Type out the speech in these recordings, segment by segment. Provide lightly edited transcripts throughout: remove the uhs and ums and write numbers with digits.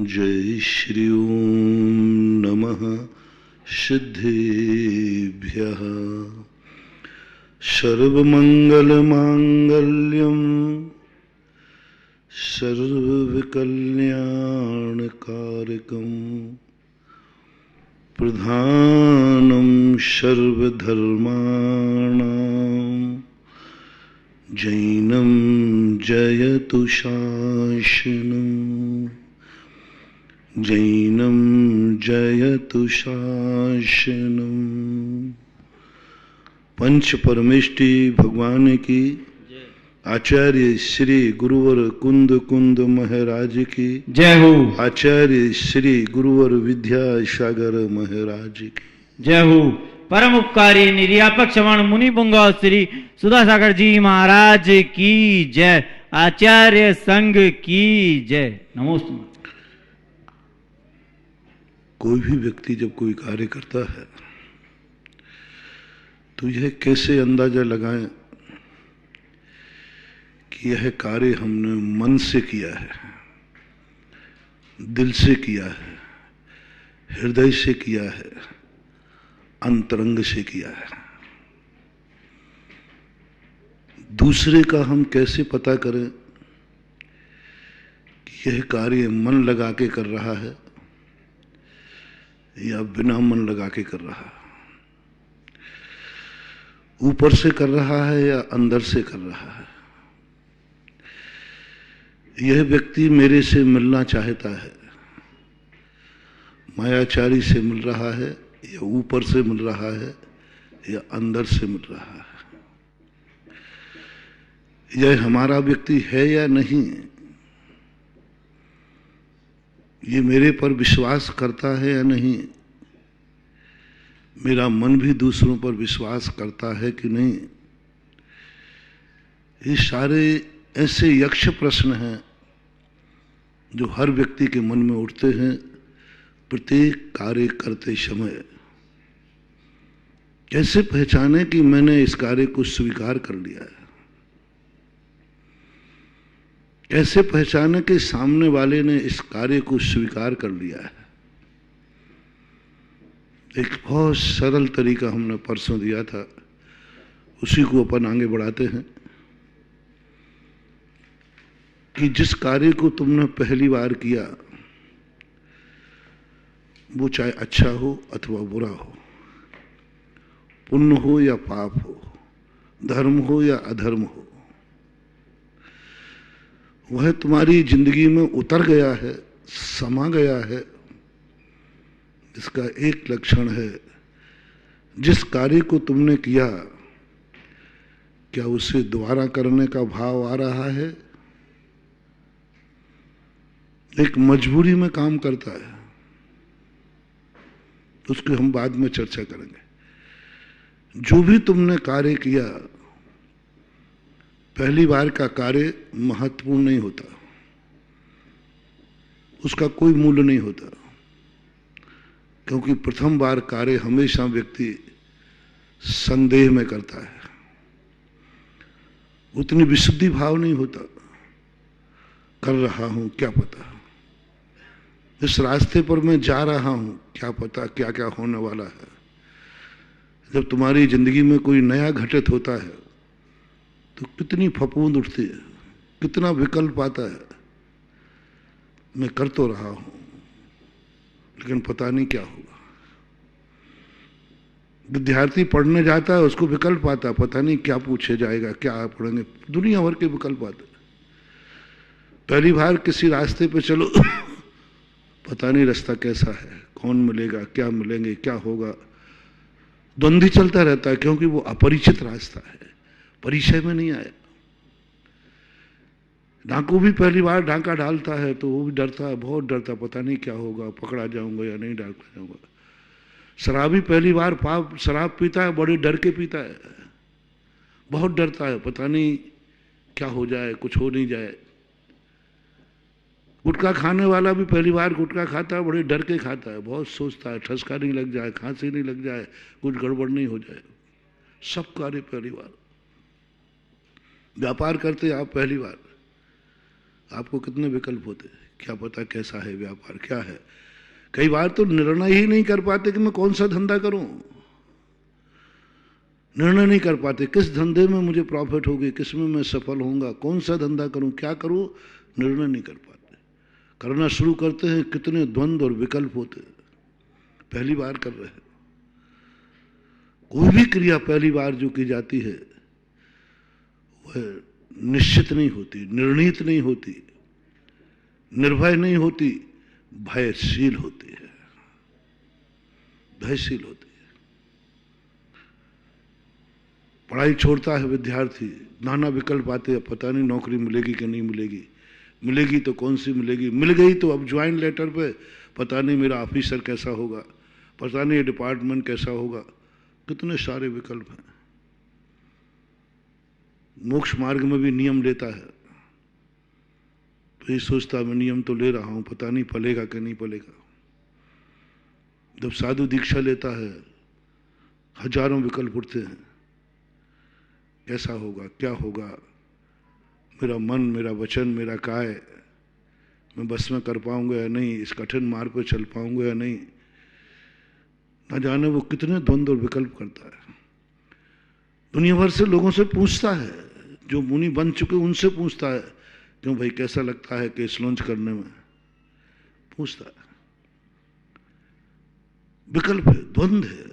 जय श्री ओम नमः सिद्धेभ्यः। सर्वमंगलमांगल्यं सर्वविकल्याणकारकं प्रधानं सर्वधर्माणां जैनं जयतु शासनम् जैनं जयतु शासनम्। पंच परमेष्टि भगवान की, आचार्य श्री गुरुवर कुंद कुंद महाराज की जय हो। आचार्य श्री गुरुवर विद्यासागर महाराज की जय हो। परम उपकारी निर्यापक श्रवण मुनि पुंगव श्री सुधासागर जी महाराज की जय। आचार्य संघ की जय। नमोस्तु। कोई भी व्यक्ति जब कोई कार्य करता है तो यह कैसे अंदाजा लगाएं कि यह कार्य हमने मन से किया है, दिल से किया है, हृदय से किया है, अंतरंग से किया है। दूसरे का हम कैसे पता करें कि यह कार्य मन लगा के कर रहा है या बिना मन लगा के कर रहा है, ऊपर से कर रहा है या अंदर से कर रहा है। यह व्यक्ति मेरे से मिलना चाहता है, मायाचारी से मिल रहा है या ऊपर से मिल रहा है या अंदर से मिल रहा है। यह हमारा व्यक्ति है या नहीं, ये मेरे पर विश्वास करता है या नहीं, मेरा मन भी दूसरों पर विश्वास करता है कि नहीं। ये सारे ऐसे यक्ष प्रश्न हैं जो हर व्यक्ति के मन में उठते हैं प्रत्येक कार्य करते समय। कैसे पहचाने कि मैंने इस कार्य को स्वीकार कर लिया है, कैसे पहचाने कि सामने वाले ने इस कार्य को स्वीकार कर लिया है। एक बहुत सरल तरीका हमने परसों दिया था, उसी को अपन आगे बढ़ाते हैं कि जिस कार्य को तुमने पहली बार किया वो चाहे अच्छा हो अथवा बुरा हो, पुण्य हो या पाप हो, धर्म हो या अधर्म हो, वह तुम्हारी जिंदगी में उतर गया है, समा गया है। इसका एक लक्षण है, जिस कार्य को तुमने किया क्या उसे दोबारा करने का भाव आ रहा है। एक मजबूरी में काम करता है, उसकी हम बाद में चर्चा करेंगे। जो भी तुमने कार्य किया, पहली बार का कार्य महत्वपूर्ण नहीं होता, उसका कोई मूल्य नहीं होता, क्योंकि प्रथम बार कार्य हमेशा व्यक्ति संदेह में करता है, उतनी विशुद्धि भाव नहीं होता। कर रहा हूं क्या पता, इस रास्ते पर मैं जा रहा हूं क्या पता क्या क्या होने वाला है। जब तुम्हारी जिंदगी में कोई नया घटित होता है तो कितनी फफूंद उठती है, कितना विकल्प आता है। मैं कर तो रहा हूं लेकिन पता नहीं क्या होगा। विद्यार्थी पढ़ने जाता है, उसको विकल्प आता है, पता नहीं क्या पूछे जाएगा, क्या पढ़ेंगे, दुनिया भर के विकल्प आते हैं। पहली बार किसी रास्ते पे चलो पता नहीं रास्ता कैसा है, कौन मिलेगा, क्या मिलेंगे, क्या होगा, द्वंद्व चलता रहता है, क्योंकि वो अपरिचित रास्ता है, परिचय में नहीं आया। डाकू भी पहली बार डाका डालता है तो वो भी डरता है, बहुत डरता, पता नहीं क्या होगा, पकड़ा जाऊंगा या नहीं डाका जाऊंगा। शराबी पहली बार शराब पीता है, बड़े डर के पीता है, बहुत डरता है, पता नहीं क्या हो जाए, कुछ हो नहीं जाए। गुटखा खाने वाला भी पहली बार गुटखा खाता है, बड़े डर के खाता है, बहुत सोचता है, ठसका नहीं लग जाए, खांसी नहीं लग जाए, कुछ गड़बड़ नहीं हो जाए। सब कार्य पहली बार। व्यापार करते आप पहली बार, आपको कितने विकल्प होते हैं, क्या पता कैसा है व्यापार, क्या है। कई बार तो निर्णय ही नहीं कर पाते कि मैं कौन सा धंधा करूं, निर्णय नहीं कर पाते किस धंधे में मुझे प्रॉफिट होगी, किस में मैं सफल होऊंगा, कौन सा धंधा करूं, क्या करूं, निर्णय नहीं कर पाते। करना शुरू करते हैं, कितने द्वंद्व और विकल्प होते हैं। पहली बार कर रहे हैं, कोई भी क्रिया पहली बार जो की जाती है वह निश्चित नहीं होती, निर्णीत नहीं होती, निर्भय नहीं होती, भयशील होती है, भयशील होती है। पढ़ाई छोड़ता है विद्यार्थी, नाना विकल्प आते हैं, पता नहीं नौकरी मिलेगी कि नहीं मिलेगी, मिलेगी तो कौन सी मिलेगी, मिल गई तो अब ज्वाइन लेटर पे पता नहीं मेरा ऑफिसर कैसा होगा, पता नहीं डिपार्टमेंट कैसा होगा, कितने सारे विकल्प हैं। मोक्ष मार्ग में भी नियम लेता है तो ये सोचता मैं नियम तो ले रहा हूं, पता नहीं फलेगा कि नहीं फलेगा। जब साधु दीक्षा लेता है हजारों विकल्प उठते हैं, कैसा होगा, क्या होगा, मेरा मन, मेरा वचन, मेरा काय, मैं बस में कर पाऊंगा या नहीं, इस कठिन मार्ग पर चल पाऊंगा या नहीं, ना जाने वो कितने द्वंद्व और विकल्प करता है। दुनिया भर से लोगों से पूछता है, जो मुनि बन चुके उनसे पूछता है, क्यों भाई कैसा लगता है केस लॉन्च करने में, पूछता है। विकल्प है, द्वंद्व है,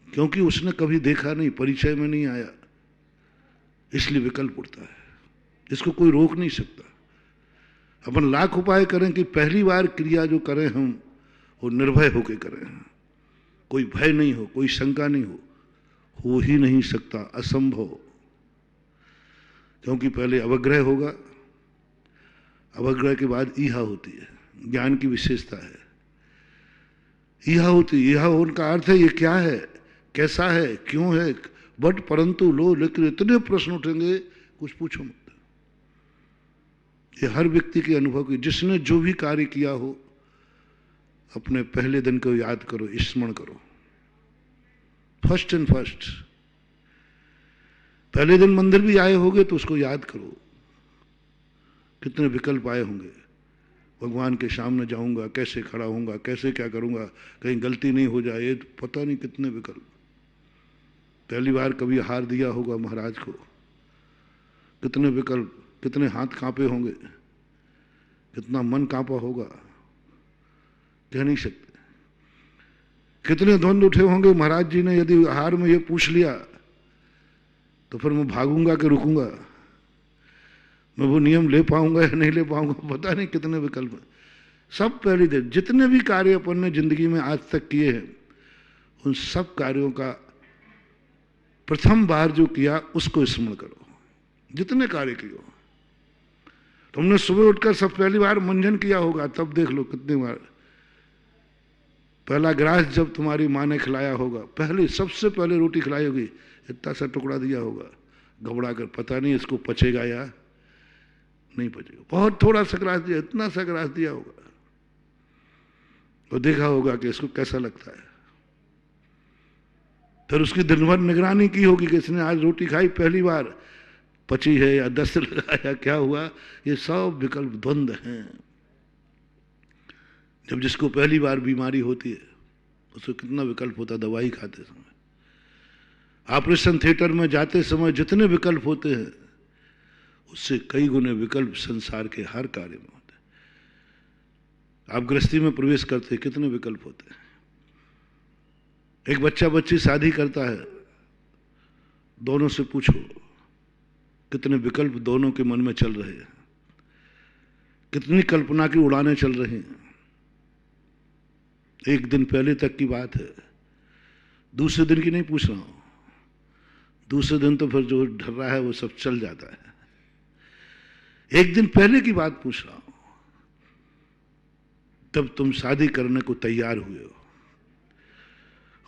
क्योंकि उसने कभी देखा नहीं, परिचय में नहीं आया, इसलिए विकल्प उठता है। इसको कोई रोक नहीं सकता। अपन लाख उपाय करें कि पहली बार क्रिया जो करें हम वो निर्भय होकर करें, कोई भय नहीं हो, कोई शंका नहीं हो ही नहीं सकता, असंभव। क्योंकि पहले अवग्रह होगा, अवग्रह के बाद ईहा होती है, ज्ञान की विशेषता है, ईहा होती है। ईहा उनका अर्थ है ये क्या है, कैसा है, क्यों है, बट परंतु लो, लेकिन इतने प्रश्न उठेंगे कुछ पूछो मत। ये हर व्यक्ति के अनुभव की, जिसने जो भी कार्य किया हो अपने पहले दिन को याद करो, स्मरण करो, फर्स्ट एंड फर्स्ट। पहले दिन मंदिर भी आए होंगे तो उसको याद करो, कितने विकल्प आए होंगे, भगवान के सामने जाऊंगा, कैसे खड़ा होऊंगा, कैसे क्या करूंगा, कहीं गलती नहीं हो जाए, ये पता नहीं कितने विकल्प। पहली बार कभी हार दिया होगा महाराज को, कितने विकल्प, कितने हाथ कांपे होंगे, कितना मन कांपा होगा, कह नहीं सकते। कितने द्वंद्व उठे होंगे, महाराज जी ने यदि हार में ये पूछ लिया तो फिर मैं भागूंगा कि रुकूंगा, मैं वो नियम ले पाऊंगा या नहीं ले पाऊंगा, पता नहीं कितने विकल्प हैं। सब पहली दिन जितने भी कार्य अपन ने जिंदगी में आज तक किए हैं, उन सब कार्यों का प्रथम बार जो किया उसको स्मरण करो, जितने कार्य किए हो। तुमने सुबह उठकर सब पहली बार मंजन किया होगा, तब देख लो कितनी बार। पहला ग्रास जब तुम्हारी माँ ने खिलाया होगा, पहले सबसे पहले रोटी खिलाई होगी, इतना सा टुकड़ा दिया होगा, घबरा कर, पता नहीं इसको पचेगा या नहीं पचेगा, बहुत थोड़ा सा ग्रास दिया, इतना सा ग्रास दिया होगा, तो देखा होगा कि इसको कैसा लगता है। फिर उसकी दिन भर निगरानी की होगी कि इसने आज रोटी खाई पहली बार, पची है या दस्त लगा या क्या हुआ। ये सब विकल्प द्वंद्व हैं। जब जिसको पहली बार बीमारी होती है उसको कितना विकल्प होता है, दवाई खाते समय, ऑपरेशन थिएटर में जाते समय जितने विकल्प होते हैं उससे कई गुने विकल्प संसार के हर कार्य में होते हैं। आप गृहस्थी में प्रवेश करते कितने विकल्प होते हैं। एक बच्चा बच्ची शादी करता है, दोनों से पूछो कितने विकल्प दोनों के मन में चल रहे हैं, कितनी कल्पना की उड़ानें चल रही हैं। एक दिन पहले तक की बात है, दूसरे दिन की नहीं पूछ रहा हूं, दूसरे दिन तो फिर जो ढल रहा है वो सब चल जाता है। एक दिन पहले की बात पूछ रहा हूं, तब तुम शादी करने को तैयार हुए हो,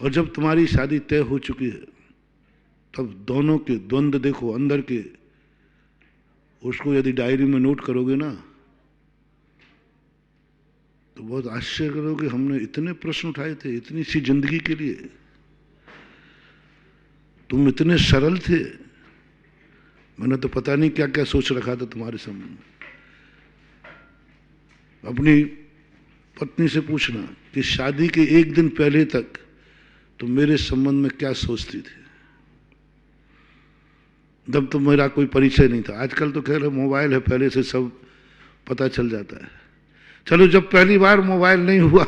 और जब तुम्हारी शादी तय हो चुकी है तब दोनों के द्वंद्व देखो अंदर के, उसको यदि डायरी में नोट करोगे ना तो बहुत आश्चर्य करोगे, हमने इतने प्रश्न उठाए थे इतनी सी जिंदगी के लिए, तुम इतने सरल थे, मैंने तो पता नहीं क्या क्या सोच रखा था तुम्हारे सामने। अपनी पत्नी से पूछना कि शादी के एक दिन पहले तक तुम मेरे संबंध में क्या सोचती थी, जब तो मेरा कोई परिचय नहीं था। आजकल तो खैर मोबाइल है, पहले से सब पता चल जाता है। चलो जब पहली बार मोबाइल नहीं हुआ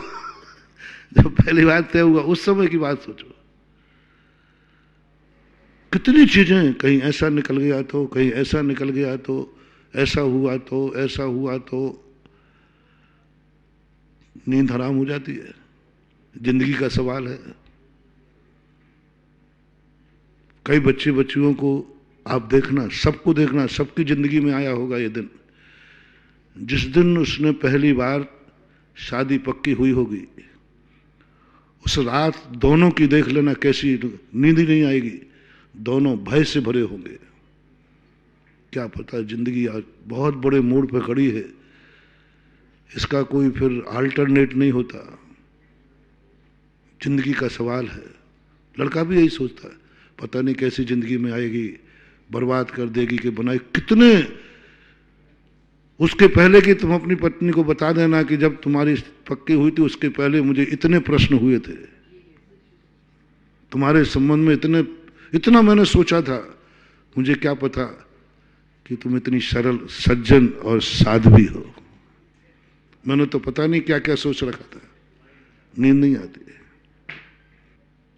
जब पहली बार तय हुआ, उस समय की बात सोचो। कितनी चीजें, कहीं ऐसा निकल गया तो, कहीं ऐसा निकल गया तो, ऐसा हुआ तो, ऐसा हुआ तो, नींद हराम हो जाती है। जिंदगी का सवाल है। कई बच्चे बच्चियों को आप देखना, सबको देखना, सबकी जिंदगी में आया होगा ये दिन, जिस दिन उसने पहली बार शादी पक्की हुई होगी, उस रात दोनों की देख लेना कैसी नींद ही नहीं आएगी, दोनों भय से भरे होंगे। क्या पता जिंदगी आज बहुत बड़े मोड़ पर खड़ी है, इसका कोई फिर अल्टरनेट नहीं होता। जिंदगी का सवाल है। लड़का भी यही सोचता है, पता नहीं कैसी जिंदगी में आएगी, बर्बाद कर देगी कि बनाए। कितने उसके पहले कि तुम अपनी पत्नी को बता देना कि जब तुम्हारी पक्की हुई थी उसके पहले मुझे इतने प्रश्न हुए थे, तुम्हारे संबंध में इतना मैंने सोचा था, मुझे क्या पता कि तुम इतनी सरल, सज्जन और साध्वी हो। मैंने तो पता नहीं क्या क्या सोच रखा था। नींद नहीं आती।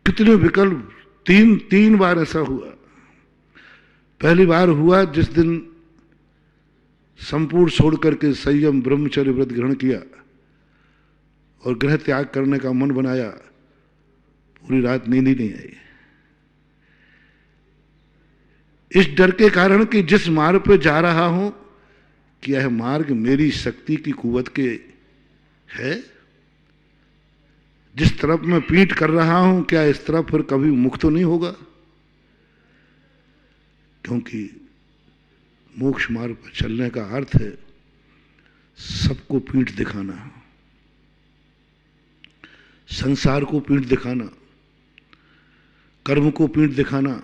कितने विकल्प, तीन बार ऐसा हुआ। पहली बार हुआ जिस दिन संपूर्ण छोड़ करके संयम ब्रह्मचर्य व्रत ग्रहण किया और गृह त्याग करने का मन बनाया, पूरी रात नींद ही नहीं आई। इस डर के कारण कि जिस मार्ग पे जा रहा हूं, क्या यह मार्ग मेरी शक्ति की कुव्वत के है? जिस तरफ मैं पीठ कर रहा हूं, क्या इस तरफ फिर कभी मुक्त तो नहीं होगा? क्योंकि मोक्ष मार्ग पर चलने का अर्थ है सबको पीठ दिखाना, संसार को पीठ दिखाना, कर्म को पीठ दिखाना।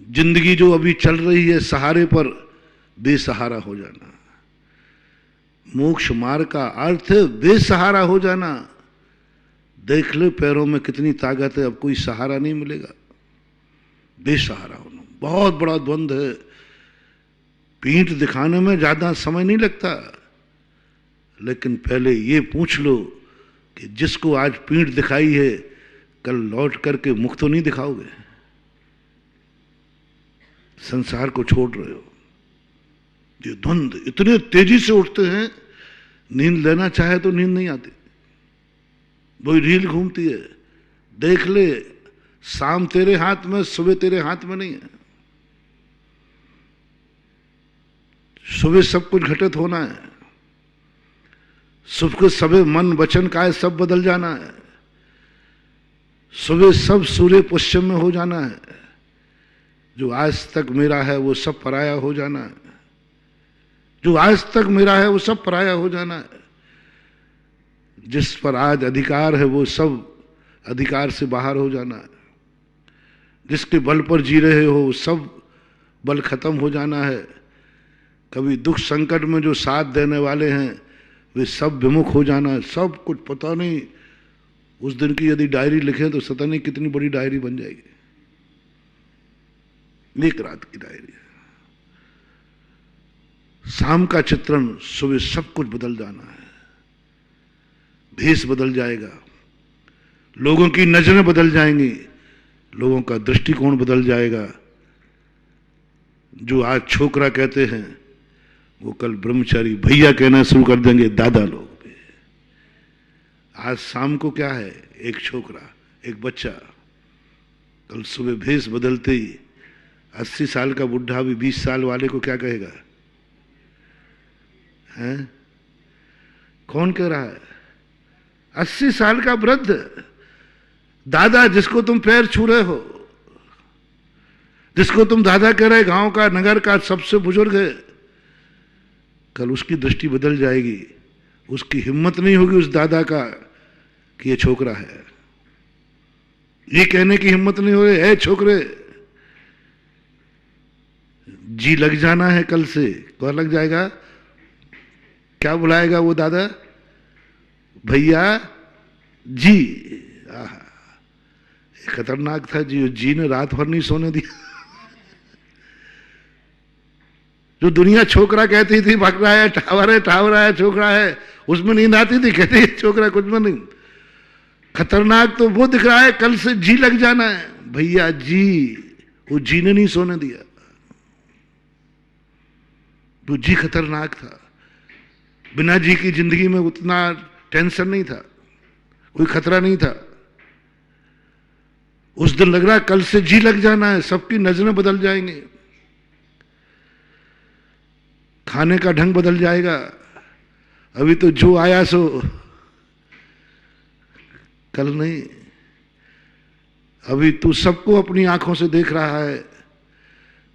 जिंदगी जो अभी चल रही है सहारे पर बेसहारा हो जाना। मोक्ष मार्ग का अर्थ है बेसहारा हो जाना। देख ले पैरों में कितनी ताकत है, अब कोई सहारा नहीं मिलेगा। बेसहारा होना बहुत बड़ा द्वंद्व है। पीठ दिखाने में ज्यादा समय नहीं लगता, लेकिन पहले ये पूछ लो कि जिसको आज पीठ दिखाई है, कल लौट करके मुख तो नहीं दिखाओगे? संसार को छोड़ रहे हो। ये द्वंद्व इतने तेजी से उठते हैं, नींद लेना चाहे तो नींद नहीं आती। वही रील घूमती है, देख ले, शाम तेरे हाथ में, सुबह तेरे हाथ में नहीं है। सुबह सब कुछ घटित होना है, सुबह सबे मन वचन काय सब बदल जाना है। सुबह सब सूर्य पश्चिम में हो जाना है। जो आज तक मेरा है वो सब पराया हो जाना है। जो आज तक मेरा है वो सब पराया हो जाना है। जिस पर आज अधिकार है वो सब अधिकार से बाहर हो जाना है। जिसके बल पर जी रहे हो सब बल खत्म हो जाना है। कभी दुख संकट में जो साथ देने वाले हैं वे सब विमुख हो जाना है। सब कुछ पता नहीं, उस दिन की यदि डायरी लिखें तो पता नहीं कितनी बड़ी डायरी बन जाएगी। एक रात की डायरी है। शाम का चित्रण, सुबह सब कुछ बदल जाना है। भेष बदल जाएगा, लोगों की नजरें बदल जाएंगी, लोगों का दृष्टिकोण बदल जाएगा। जो आज छोकरा कहते हैं वो कल ब्रह्मचारी भैया कहना शुरू कर देंगे, दादा लोग भी। आज शाम को क्या है, एक छोकरा, एक बच्चा, कल सुबह भेष बदलते ही 80 साल का बुढ़ा भी 20 साल वाले को क्या कहेगा? हैं? कौन कह रहा है? 80 साल का वृद्ध दादा, जिसको तुम पैर छू रहे हो, जिसको तुम दादा कह रहे, गांव का, नगर का सबसे बुजुर्ग है, कल उसकी दृष्टि बदल जाएगी। उसकी हिम्मत नहीं होगी उस दादा का कि ये छोकरा है। ये कहने की हिम्मत नहीं होगी, ए छोकरे, जी लग जाना है कल से। कौन लग जाएगा? क्या बुलाएगा वो दादा? भैया जी। आहा, खतरनाक था जी। जी ने रात भर नहीं सोने दिया। जो दुनिया छोकरा कहती थी, भग रहा है, ठावरा है, छोकरा है, उसमें नींद आती थी, कहते हैं छोकरा कुछ में नहीं। खतरनाक तो वो दिख रहा है, कल से जी लग जाना है, भैया जी। वो जी ने नहीं सोने दिया। वो जी खतरनाक था। बिना जी की जिंदगी में उतना टेंशन नहीं था, कोई खतरा नहीं था। उस दिन लग रहा है कल से जी लग जाना है, सबकी नजरें बदल जाएंगी, खाने का ढंग बदल जाएगा। अभी तो जो आया सो कल नहीं। अभी तू सबको अपनी आंखों से देख रहा है,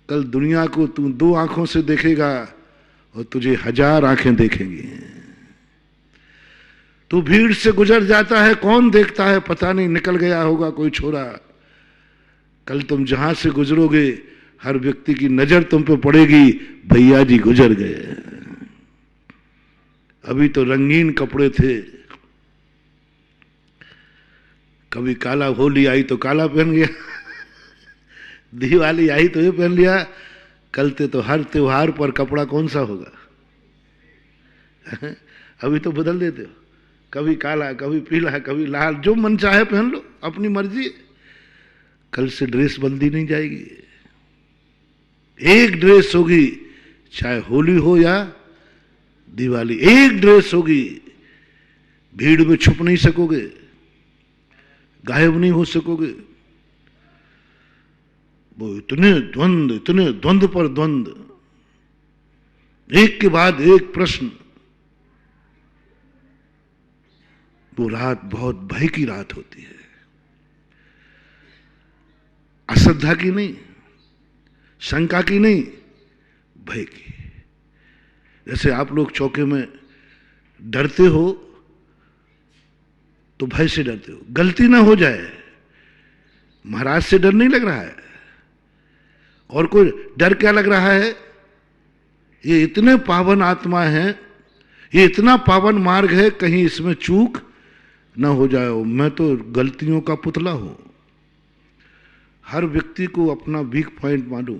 कल दुनिया को तू 2 आंखों से देखेगा और तुझे 1000 आंखें देखेंगी। तू भीड़ से गुजर जाता है, कौन देखता है पता नहीं, निकल गया होगा कोई छोरा। कल तुम जहां से गुजरोगे हर व्यक्ति की नजर तुम पे पड़ेगी, भैया जी गुजर गए। अभी तो रंगीन कपड़े थे, कभी काला, होली आई तो काला पहन गया, दिवाली आई तो ये पहन लिया। कल तो हर त्योहार पर कपड़ा कौन सा होगा? अभी तो बदल देते हो, कभी काला, कभी पीला, कभी लाल, जो मन चाहे पहन लो, अपनी मर्जी। कल से ड्रेस बदली नहीं जाएगी, एक ड्रेस होगी, चाहे होली हो या दिवाली, एक ड्रेस होगी। भीड़ में छुप नहीं सकोगे, गायब नहीं हो सकोगे। वो इतने द्वंद्व पर द्वंद्व, एक के बाद एक प्रश्न। वो रात बहुत भय की रात होती है, अश्रद्धा की नहीं, शंका की नहीं, भय की। जैसे आप लोग चौके में डरते हो तो भय से डरते हो, गलती ना हो जाए, महाराज से डर नहीं लग रहा है। और कोई डर क्या लग रहा है? ये इतने पावन आत्मा है, ये इतना पावन मार्ग है, कहीं इसमें चूक ना हो जाए। मैं तो गलतियों का पुतला हूं। हर व्यक्ति को अपना वीक पॉइंट मालूम।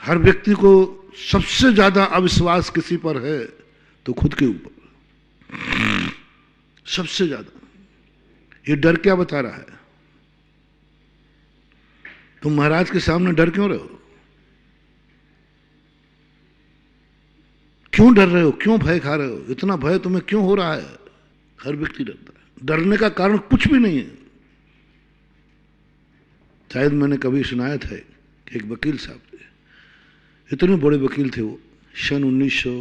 हर व्यक्ति को सबसे ज्यादा अविश्वास किसी पर है तो खुद के ऊपर, सबसे ज्यादा। ये डर क्या बता रहा है? तुम महाराज के सामने डर क्यों रहे हो? क्यों डर रहे हो? क्यों भय खा रहे हो? इतना भय तुम्हें क्यों हो रहा है? हर व्यक्ति डरता है। डरने का कारण कुछ भी नहीं है। शायद मैंने कभी सुनाया था कि एक वकील साहब थे, इतने बड़े वकील थे वो, सन 1900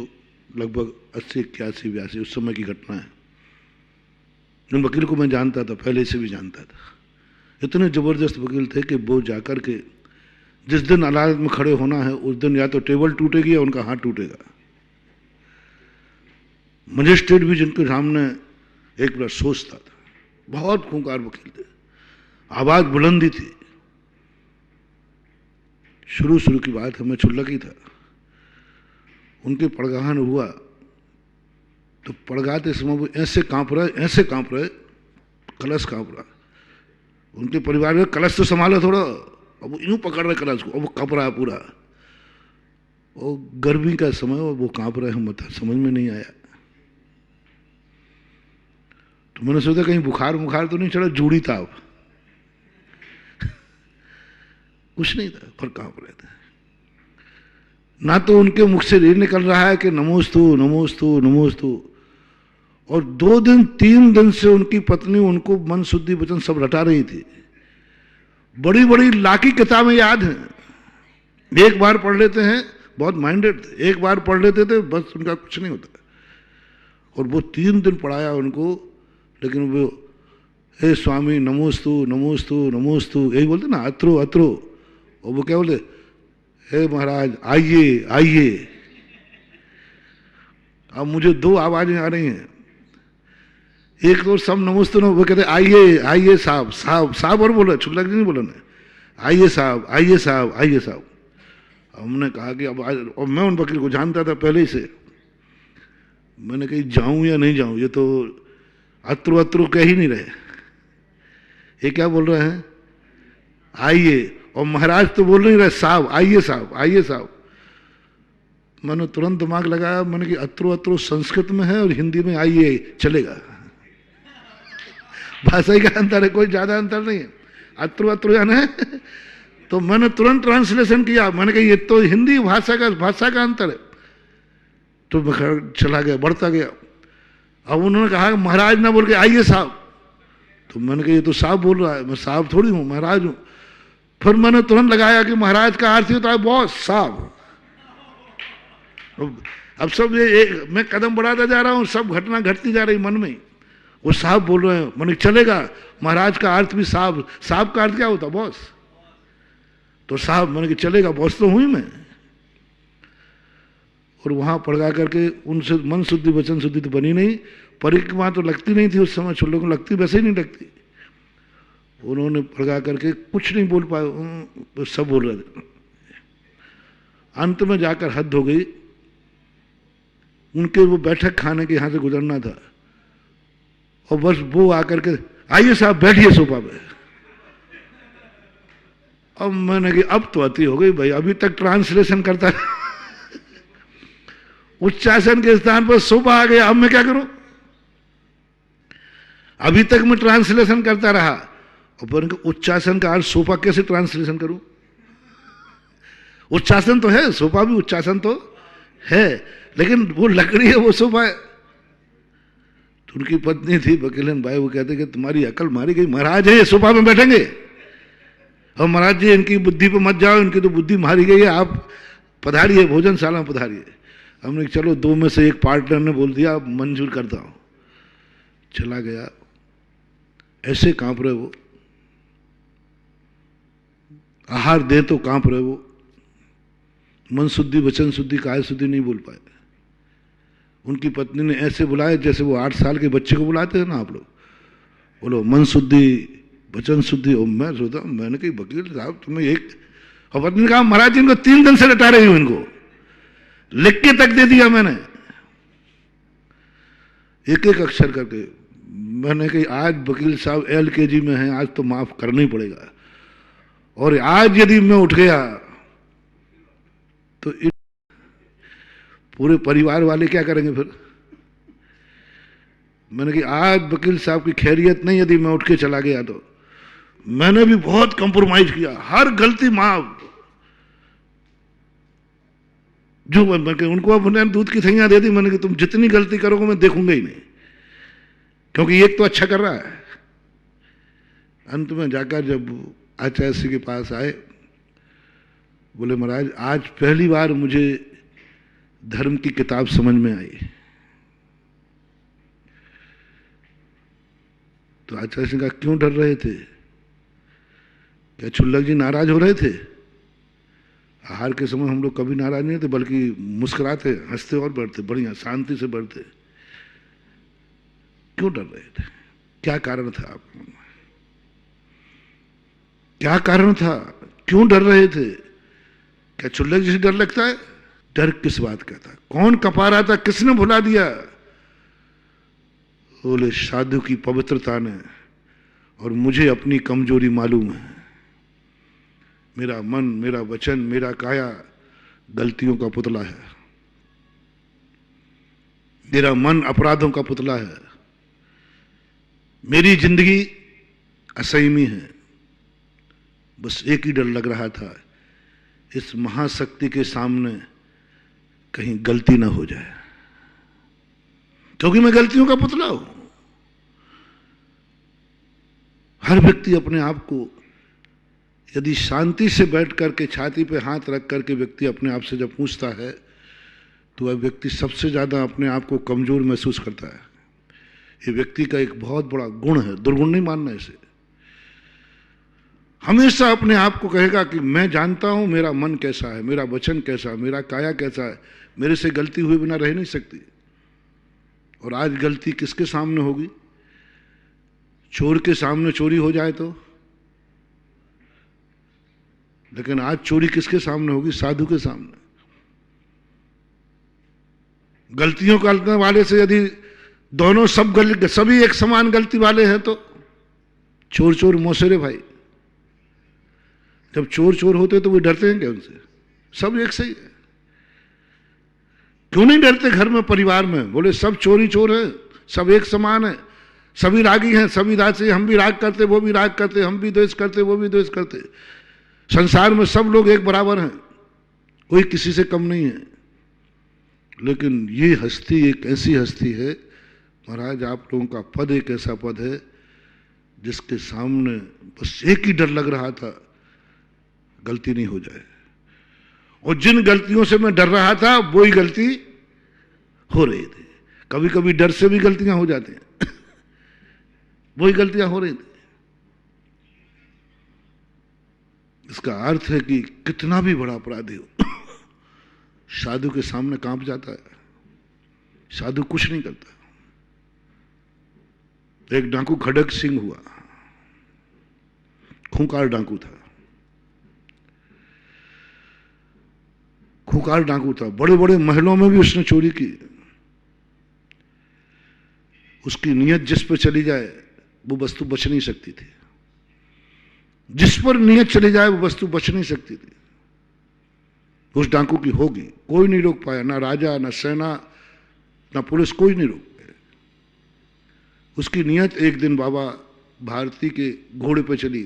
लगभग 80, 81, 82 उस समय की घटना है। उन वकील को मैं जानता था, पहले से भी जानता था। इतने जबरदस्त वकील थे कि वो जाकर के जिस दिन अदालत में खड़े होना है उस दिन या तो टेबल टूटेगी या उनका हाथ टूटेगा। मजिस्ट्रेट भी जिनके सामने एक बार सोचता था। बहुत खूंखार वकील थे, आवाज बुलंदी थी। शुरू की बात है, मैं छुल्लक ही था। उनके पड़गाहन हुआ तो पड़गाते समय वो ऐसे कांप रहे, कलश कांप रहा। उनके परिवार में कलश तो संभाला थोड़ा, अब वो यूं पकड़ रहे कलश को, अब वो कांप रहा है पूरा। वो गर्मी का समय, वो कांप रहे हैं, मतलब समझ में नहीं आया। तो मैंने सोचा कहीं बुखार तो नहीं चढ़ा, जूड़ी था। अब कुछ नहीं था, पर कांप रहे थे। ना तो उनके मुख से ये निकल रहा है कि नमोस्तु नमोस्तु नमोस्तु। और 2 दिन 3 दिन से उनकी पत्नी उनको मन शुद्धि वचन सब रटा रही थी। बड़ी बड़ी लाकी किताबें याद हैं, एक बार पढ़ लेते हैं, बहुत माइंडेड थे, एक बार पढ़ लेते थे बस, उनका कुछ नहीं होता। और वो 3 दिन पढ़ाया उनको, लेकिन वो हे स्वामी नमोस्तु नमोस्तु नमोस्तु यही बोलते ना, अत्रो अत्रो। और वो क्या बोलते, हे महाराज आइए आइए। अब मुझे 2 आवाजें आ रही हैं, एक तो सब नमोस्तु न, वो कहते आइए आइए साहब साहब साहब, और बोला छुल्लक जी नहीं बोला ना, आइए साहब आइए साहब आइए साहब। हमने कहा कि अब और मैं उन वकील को जानता था पहले ही से, मैंने कही जाऊं या नहीं जाऊं, ये तो अत्रु अत्रु कह ही नहीं रहे, ये क्या बोल रहे हैं आइए, और महाराज तो बोल नहीं रहे साहब आइए साहब आइए साहब। मैंने तुरंत दिमाग लगाया, मैंने कि अत्रु अत्रु संस्कृत में है और हिंदी में आइए चलेगा, भाषा का अंतर है, कोई ज्यादा अंतर नहीं है, अत्रु अत्रु यानी है। तो मैंने तुरंत ट्रांसलेशन किया, मैंने कहा ये तो हिंदी भाषा का अंतर है। तो मैं चला गया, बढ़ता गया। अब उन्होंने कहा महाराज ना बोल के आइए साहब, तो मैंने कहा ये तो साहब बोल रहा है, मैं साहब थोड़ी हूं, महाराज हूं। फिर मैंने तुरंत लगाया कि महाराज का अर्थ होता है बॉस साहब। अब सब ये मैं कदम बढ़ाता जा रहा हूं, सब घटना घटती जा रही मन में, वो साहब बोल रहे हैं, मैंने चलेगा, महाराज का अर्थ भी साहब, साहब का अर्थ क्या होता बॉस, तो साहब मैंने कि चलेगा, बॉस तो हुई मैं। और वहां पढ़ा करके उनसे मन शुद्धि वचन शुद्धि तो बनी नहीं, परिक्रमा तो लगती नहीं थी उस समय, छोटे लोगों को लगती, वैसे ही नहीं लगती। उन्होंने पढ़ा करके कुछ नहीं बोल पाए, सब बोल रहे थे। अंत में जाकर हद हो गई, उनके वो बैठक खाने के यहां से गुजरना था, और बस वो आकर के आइए साहब बैठिए सोफा पे। अब मैंने कि अब तो अति हो गई भाई, अभी तक ट्रांसलेशन करता उच्चासन के स्थान पर सोफा आ गया, अब मैं क्या करूं? अभी तक मैं ट्रांसलेशन करता रहा, और पर उच्चासन का अर्थ सोफा कैसे ट्रांसलेशन करूं? उच्चासन तो है, सोफा भी उच्चासन तो है, लेकिन वो लकड़ी है, वो सोफा है। तो उनकी पत्नी थी बकीलन भाई, वो कहते कि तुम्हारी अकल मारी गई, महाराज है ये सोफा में बैठेंगे, और महाराज जी इनकी बुद्धि पे मत जाओ, इनकी तो बुद्धि मारी गई है, आप पधारिए भोजनशाला में पधारिए। हमने चलो दो में से एक पार्टनर ने बोल दिया मंजूर करता हूं, चला गया। ऐसे कांप रहे वो, आहार दे तो कांप रहे वो, मन शुद्धि वचन शुद्धि काय शुद्धि नहीं बोल पाए। उनकी पत्नी ने ऐसे बुलाया जैसे वो 8 साल के बच्चे को बुलाते हैं ना आप लोग, बोलो मन शुद्धि वचन शुद्धि। और मैं सोचा, मैंने कही वकील साहब तुम्हें एक, और पत्नी ने कहा महाराज जी इनको 3 दिन से रटा रही हूं, इनको लिख के तक दे दिया मैंने, एक एक अक्षर करके। मैंने कही आज वकील साहब LKG में हैं, आज तो माफ करना ही पड़ेगा, और आज यदि मैं उठ गया तो पूरे परिवार वाले क्या करेंगे फिर? मैंने कहा आज वकील साहब की खैरियत नहीं, यदि मैं उठ के चला गया तो। मैंने भी बहुत कंप्रोमाइज किया, हर गलती माफ, जो उनको अपने दूध की थैलियां दे दी, मैंने कहा तुम जितनी गलती करोगे मैं देखूंगा ही नहीं, क्योंकि एक तो अच्छा कर रहा है। अंत में जाकर जब आचार्य श्री के पास आए, बोले महाराज आज पहली बार मुझे धर्म की किताब समझ में आई। तो आचार्य सिंह का क्यों डर रहे थे? क्या छुल्लक जी नाराज हो रहे थे? आहार के समय हम लोग कभी नाराज नहीं थे, बल्कि मुस्कुराते हंसते और बढ़ते, बढ़िया शांति से बढ़ते। क्यों डर रहे थे? क्या कारण था आपको? क्या कारण था? क्यों डर रहे थे? क्या छुल्लक जी से डर लगता है? डर किस बात का था? कौन कपा रहा था? किसने भुला दिया? बोले साधु की पवित्रता ने, और मुझे अपनी कमजोरी मालूम है। मेरा मन, मेरा वचन, मेरा काया गलतियों का पुतला है, मेरा मन अपराधों का पुतला है, मेरी जिंदगी असंयमी है। बस एक ही डर लग रहा था, इस महाशक्ति के सामने कहीं गलती ना हो जाए, क्योंकि मैं गलतियों का पुतला हूं। हर व्यक्ति अपने आप को यदि शांति से बैठ करके छाती पे हाथ रख करके व्यक्ति अपने आप से जब पूछता है, तो वह व्यक्ति सबसे ज्यादा अपने आप को कमजोर महसूस करता है। ये व्यक्ति का एक बहुत बड़ा गुण है, दुर्गुण नहीं मानना इसे। हमेशा अपने आप को कहेगा कि मैं जानता हूं मेरा मन कैसा है, मेरा वचन कैसा है, मेरा काया कैसा है, मेरे से गलती हुए बिना रह नहीं सकती। और आज गलती किसके सामने होगी? चोर के सामने चोरी हो जाए तो, लेकिन आज चोरी किसके सामने होगी? साधु के सामने। गलतियों करने वाले से यदि दोनों सभी एक समान गलती वाले हैं तो चोर चोर मौसेरे भाई। जब चोर चोर होते तो वो डरते हैं क्या उनसे? सब एक सही है। क्यों नहीं डरते घर में, परिवार में? बोले सब चोरी चोर है, सब एक समान है, सभी रागी हैं, सभी राग से, हम भी राग करते वो भी राग करते, हम भी द्वेष करते वो भी द्वेष करते। संसार में सब लोग एक बराबर हैं, कोई किसी से कम नहीं है। लेकिन ये हस्ती एक ऐसी हस्ती है महाराज, आप लोगों का पद एक ऐसा पद है जिसके सामने बस एक ही डर लग रहा था, गलती नहीं हो जाए। और जिन गलतियों से मैं डर रहा था वही गलती हो रही थी। कभी कभी डर से भी गलतियां हो जाती हैं वही गलतियां हो रही थी। इसका अर्थ है कि कितना भी बड़ा अपराधी हो साधु के सामने कांप जाता है, साधु कुछ नहीं करता। एक डाकू खड़ग सिंह हुआ, खूंखार डाकू था, खूंखार डाकू था, बड़े बड़े महलों में भी उसने चोरी की। उसकी नीयत जिस पर चली जाए वो वस्तु बच नहीं सकती थी, जिस पर नीयत चली जाए वो वस्तु बच नहीं सकती थी। उस डाकू की होगी, कोई नहीं रोक पाया, ना राजा ना सेना ना पुलिस, कोई नहीं रोक पाया। उसकी नीयत एक दिन बाबा भारती के घोड़े पे चली।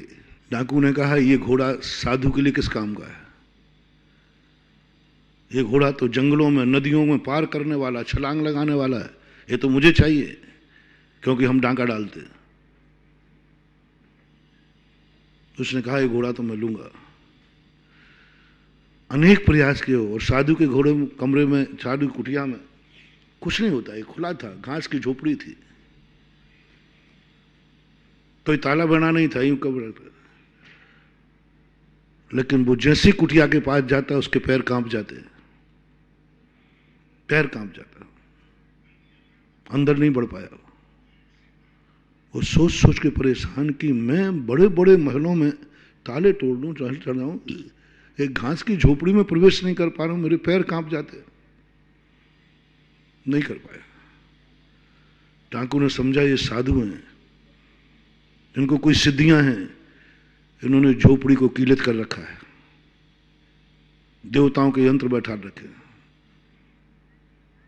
डाकू ने कहा ये घोड़ा साधु के लिए किस काम का है? ये घोड़ा तो जंगलों में नदियों में पार करने वाला, छलांग लगाने वाला है, ये तो मुझे चाहिए क्योंकि हम डांका डालते हैं। उसने कहा ये घोड़ा तो मैं लूंगा। अनेक प्रयास किए और साधु के घोड़े कमरे में, साधु कुटिया में कुछ नहीं होता, ये खुला था, घास की झोपड़ी थी, तो ये ताला बना नहीं था, यूं कब्र। लेकिन वो जैसे कुटिया के पास जाता उसके पैर कांप जाते, पैर कांप जाता, अंदर नहीं बढ़ पाया। वो सोच सोच के परेशान कि मैं बड़े बड़े महलों में ताले तोड़ दूं, चढ़ जाऊं, एक घास की झोपड़ी में प्रवेश नहीं कर पा रहा हूं, मेरे पैर कांप जाते, नहीं कर पाया। डाकू ने समझा ये साधु हैं, इनको कोई सिद्धियां हैं, इन्होंने झोपड़ी को कीलित कर रखा है, देवताओं के यंत्र बैठा रखे,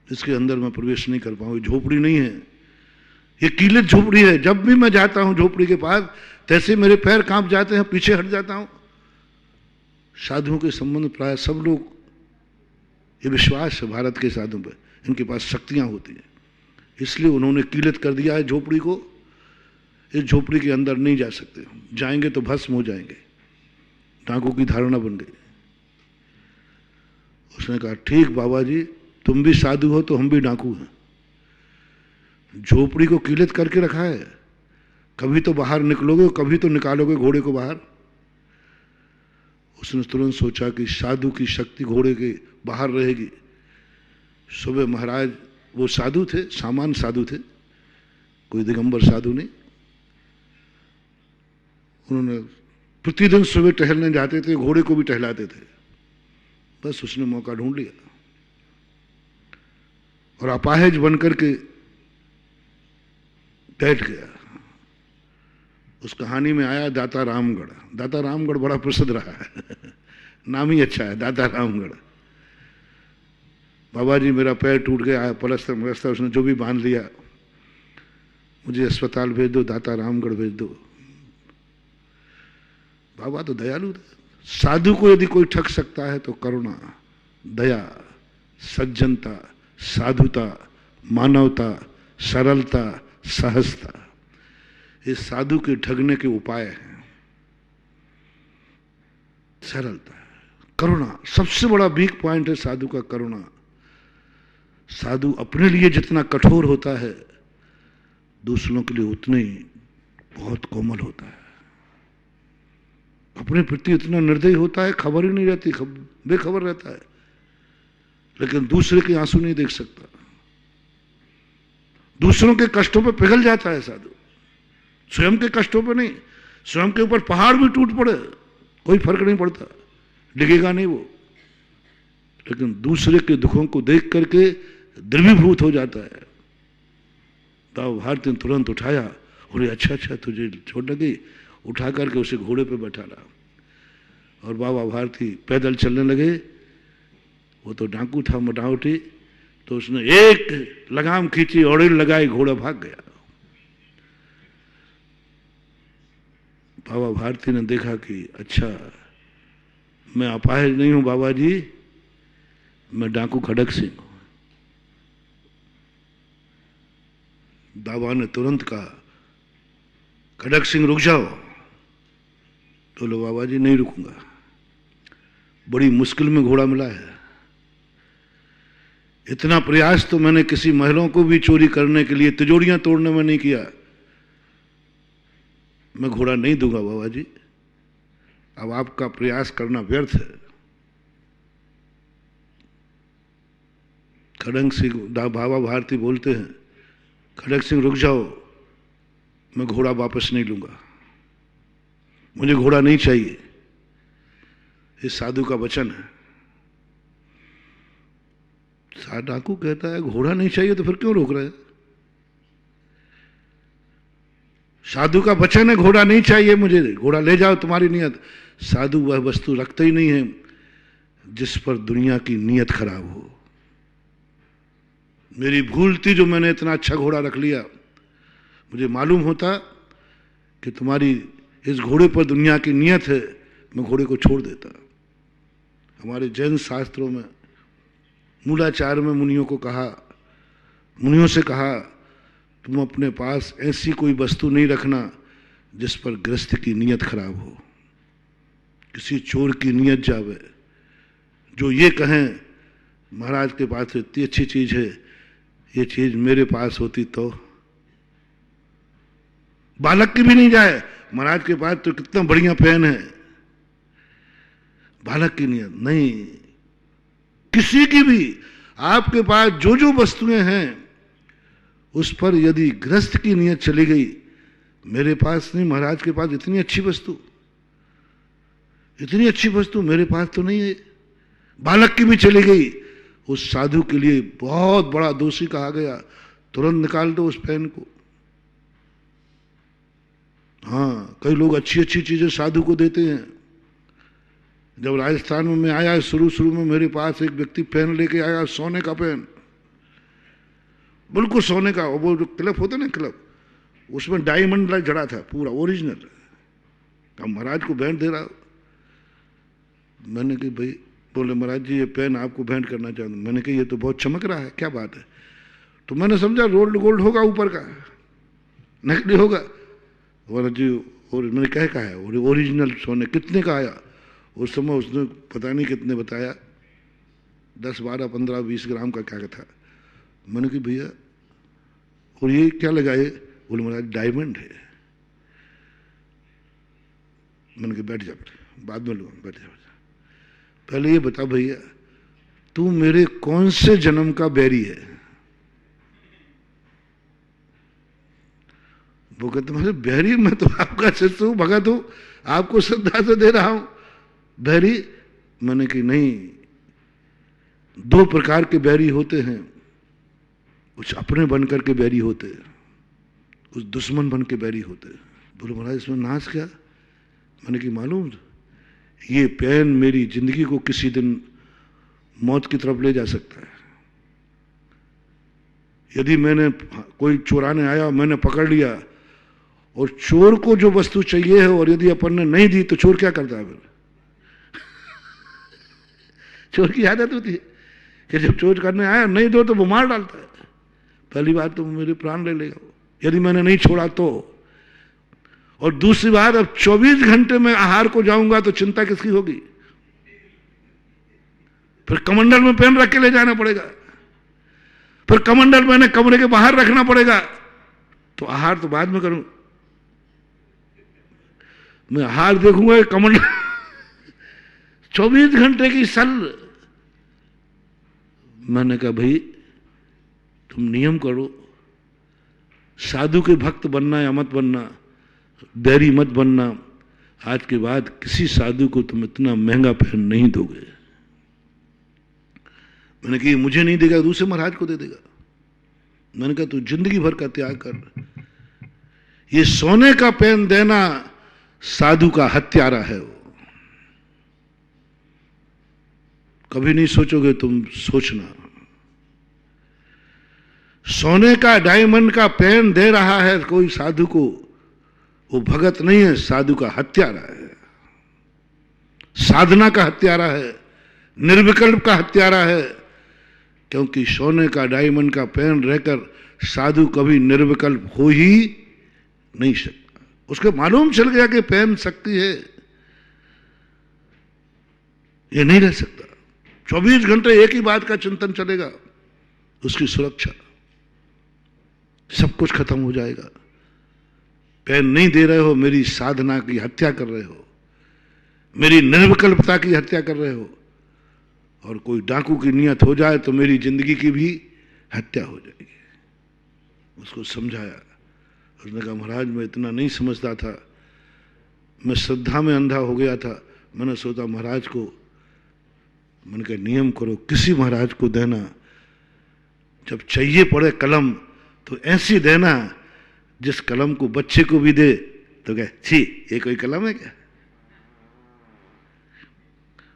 इसके अंदर मैं प्रवेश नहीं कर पाऊं। झोपड़ी नहीं है, ये कीलित झोपड़ी है। जब भी मैं जाता हूं झोपड़ी के पास तैसे मेरे पैर कांप जाते हैं, पीछे हट जाता हूं। साधुओं के संबंध प्राय सब लोग, ये विश्वास है भारत के साधुओं पर, इनके पास शक्तियां होती हैं, इसलिए उन्होंने कीलित कर दिया है झोपड़ी को। इस झोपड़ी के अंदर नहीं जा सकते, जाएंगे तो भस्म हो जाएंगे। डाकू की धारणा बन गई। उसने कहा ठीक बाबा जी, तुम भी साधु हो तो हम भी डाकू हैं। झोपड़ी को कीलित करके रखा है, कभी तो बाहर निकलोगे, कभी तो निकालोगे घोड़े को बाहर। उसने तुरंत सोचा कि साधु की शक्ति घोड़े के बाहर रहेगी। सुबह महाराज, वो साधु थे, सामान्य साधु थे, कोई दिगंबर साधु नहीं। उन्होंने प्रतिदिन सुबह टहलने जाते थे, घोड़े को भी टहलाते थे। बस उसने मौका ढूंढ लिया और अपाहिज बनकर के बैठ गया। उस कहानी में आया दाता रामगढ़। दाता रामगढ़ बड़ा प्रसिद्ध रहा है नाम ही अच्छा है, दाता रामगढ़। बाबा जी मेरा पैर टूट गया, पलस्तर मलस्तर उसने जो भी बांध लिया, मुझे अस्पताल भेज दो, दाता रामगढ़ भेज दो। बाबा तो दयालु थे। साधु को यदि कोई ठग सकता है तो करुणा, दया, सज्जनता, साधुता, मानवता, सरलता, सहजता, ये साधु के ठगने के उपाय हैं। सरलता, करुणा, सबसे बड़ा वीक पॉइंट है साधु का, करुणा। साधु अपने लिए जितना कठोर होता है, दूसरों के लिए उतने ही बहुत कोमल होता है। अपने प्रति इतना निर्दयी होता है, खबर ही नहीं रहती, बेखबर रहता है, लेकिन दूसरे के आंसू नहीं देख सकता। दूसरों के कष्टों पे पिघल जाता है साधु, स्वयं के कष्टों पे नहीं। स्वयं के ऊपर पहाड़ भी टूट पड़े कोई फर्क नहीं पड़ता, डिगेगा नहीं वो, लेकिन दूसरे के दुखों को देख करके द्रवीभूत हो जाता है। बाबा भारती ने तुरंत उठाया, बोले अच्छा अच्छा तुझे चोट लगी, उठा करके उसे घोड़े पे बैठा ला और बाबा भारती पैदल चलने लगे। वो तो डाकू था मोटामोटी, तो उसने एक लगाम खींची, औड़ेल लगाई, घोड़ा भाग गया। बाबा भारती ने देखा कि अच्छा मैं अपाहिज नहीं हूं बाबा जी, मैं डाकू खड़क सिंह हूं। बाबा ने तुरंत कहा खड़क सिंह रुक जाओ। तो लो बाबा जी नहीं रुकूंगा, बड़ी मुश्किल में घोड़ा मिला है, इतना प्रयास तो मैंने किसी महिलाओं को भी चोरी करने के लिए तिजोरियां तोड़ने में नहीं किया, मैं घोड़ा नहीं दूंगा बाबा जी, अब आपका प्रयास करना व्यर्थ है। खड़क सिंह, बाबा भारती बोलते हैं खड़क सिंह रुक जाओ, मैं घोड़ा वापस नहीं लूंगा, मुझे घोड़ा नहीं चाहिए, इस साधु का वचन है। डाकू कहता है घोड़ा नहीं चाहिए तो फिर क्यों रोक रहे हैं? साधु का वचन है घोड़ा नहीं चाहिए मुझे, घोड़ा ले जाओ तुम्हारी नियत। साधु वह वस्तु रखते ही नहीं है जिस पर दुनिया की नियत खराब हो। मेरी भूल थी जो मैंने इतना अच्छा घोड़ा रख लिया, मुझे मालूम होता कि तुम्हारी इस घोड़े पर दुनिया की नियत है, मैं घोड़े को छोड़ देता। हमारे जैन शास्त्रों में मूलाचार्य में मुनियों से कहा तुम अपने पास ऐसी कोई वस्तु नहीं रखना जिस पर गृहस्थ की नियत खराब हो, किसी चोर की नियत जावे, जो ये कहें महाराज के पास इतनी अच्छी चीज है, ये चीज मेरे पास होती तो। बालक की भी नहीं जाए, महाराज के पास तो कितना बढ़िया पेन है, बालक की नियत नहीं, किसी की भी आपके पास जो जो वस्तुएं हैं उस पर यदि गृहस्थ की नियत चली गई, मेरे पास नहीं, महाराज के पास इतनी अच्छी वस्तु मेरे पास तो नहीं है, बालक की भी चली गई, उस साधु के लिए बहुत बड़ा दोषी कहा गया, तुरंत निकाल दो उस पेन को। हाँ, कई लोग अच्छी अच्छी चीजें साधु को देते हैं। जब राजस्थान में मैं आया, शुरू में मेरे पास एक व्यक्ति पेन लेके आया, सोने का पेन, बिल्कुल सोने का, वो जो क्लब होता ना क्लब, उसमें डायमंड लाइट जड़ा था, पूरा ओरिजिनल। अब महाराज को भेंट दे रहा, मैंने कहा भाई, बोले महाराज जी ये पेन आपको भेंट करना चाहता हूं। मैंने कहा ये तो बहुत चमक रहा है, क्या बात है? तो मैंने समझा रोल्ड गोल्ड होगा, ऊपर का नकली होगा। महाराज जी और मैंने कहा है ओरिजिनल सोने। कितने का आया? उस समय उसने पता नहीं कितने बताया, 10, 12, 15, 20 ग्राम का क्या था। मैंने कहा भैया और ये क्या लगाए? बोले महाराज डायमंड है। मैंने कहा बैठ जा, बाद में लूँगा, बैठ जा। पहले ये बता भैया तू मेरे कौन से जन्म का बैरी है? वो कहते तुम्हारे बैरी, मैं तो आपका शिष्य हूं, भगत हूं, आपको श्रद्धा से दे रहा हूं बैरी। मैंने कहा नहीं, 2 प्रकार के बैरी होते हैं, कुछ अपने बनकर के बैरी होते हैं, कुछ दुश्मन बन के बैरी होते हैं। बोले महाराज इसमें नाश क्या? मैंने कि मालूम, ये पेन मेरी जिंदगी को किसी दिन मौत की तरफ ले जा सकता है। यदि मैंने कोई चोराने आया, मैंने पकड़ लिया, और चोर को जो वस्तु चाहिए है और यदि अपन ने नहीं दी तो चोर क्या करता है फिर? चोर की आदत होती है कि जब चोर करने आया नहीं दो तो वो मार डालता है। पहली बात तो मेरे प्राण ले लेगा यदि मैंने नहीं छोड़ा तो, और दूसरी बात अब 24 घंटे में आहार को जाऊंगा तो चिंता किसकी होगी? फिर कमंडल में पेन रख के ले जाना पड़ेगा, फिर कमंडल मैंने कमरे के बाहर रखना पड़ेगा, तो आहार तो बाद में करूं। मैं आहार देखूंगा कमंडल 24 घंटे की सल। मैंने कहा भाई तुम नियम करो, साधु के भक्त बनना या मत बनना, बैरी मत बनना। आज के बाद किसी साधु को तुम इतना महंगा पेन नहीं दोगे। मैंने कहा मुझे नहीं देगा, दूसरे महाराज को दे देगा। मैंने कहा तू जिंदगी भर का त्याग कर। ये सोने का पेन देना साधु का हत्यारा है। वो कभी नहीं सोचोगे तुम, सोचना। सोने का डायमंड का पेन दे रहा है कोई साधु को, वो भगत नहीं है, साधु का हत्यारा है, साधना का हत्यारा है, निर्विकल्प का हत्यारा है। क्योंकि सोने का डायमंड का पेन रहकर साधु कभी निर्विकल्प हो ही नहीं सकता। उसको मालूम चल गया कि पेन शक्ति है, ये नहीं रह सकता। 24 घंटे एक ही बात का चिंतन चलेगा, उसकी सुरक्षा। सब कुछ खत्म हो जाएगा। पेन नहीं दे रहे हो, मेरी साधना की हत्या कर रहे हो, मेरी निर्विकल्पता की हत्या कर रहे हो। और कोई डाकू की नियत हो जाए तो मेरी जिंदगी की भी हत्या हो जाएगी। उसको समझाया। उसने कहा महाराज मैं इतना नहीं समझता था, मैं श्रद्धा में अंधा हो गया था। मैंने सोचा महाराज को, मैंने कहा नियम करो, किसी महाराज को देना जब चाहिए पड़े कलम तो ऐसी देना जिस कलम को बच्चे को भी दे तो कहे छी ये कोई कलम है क्या।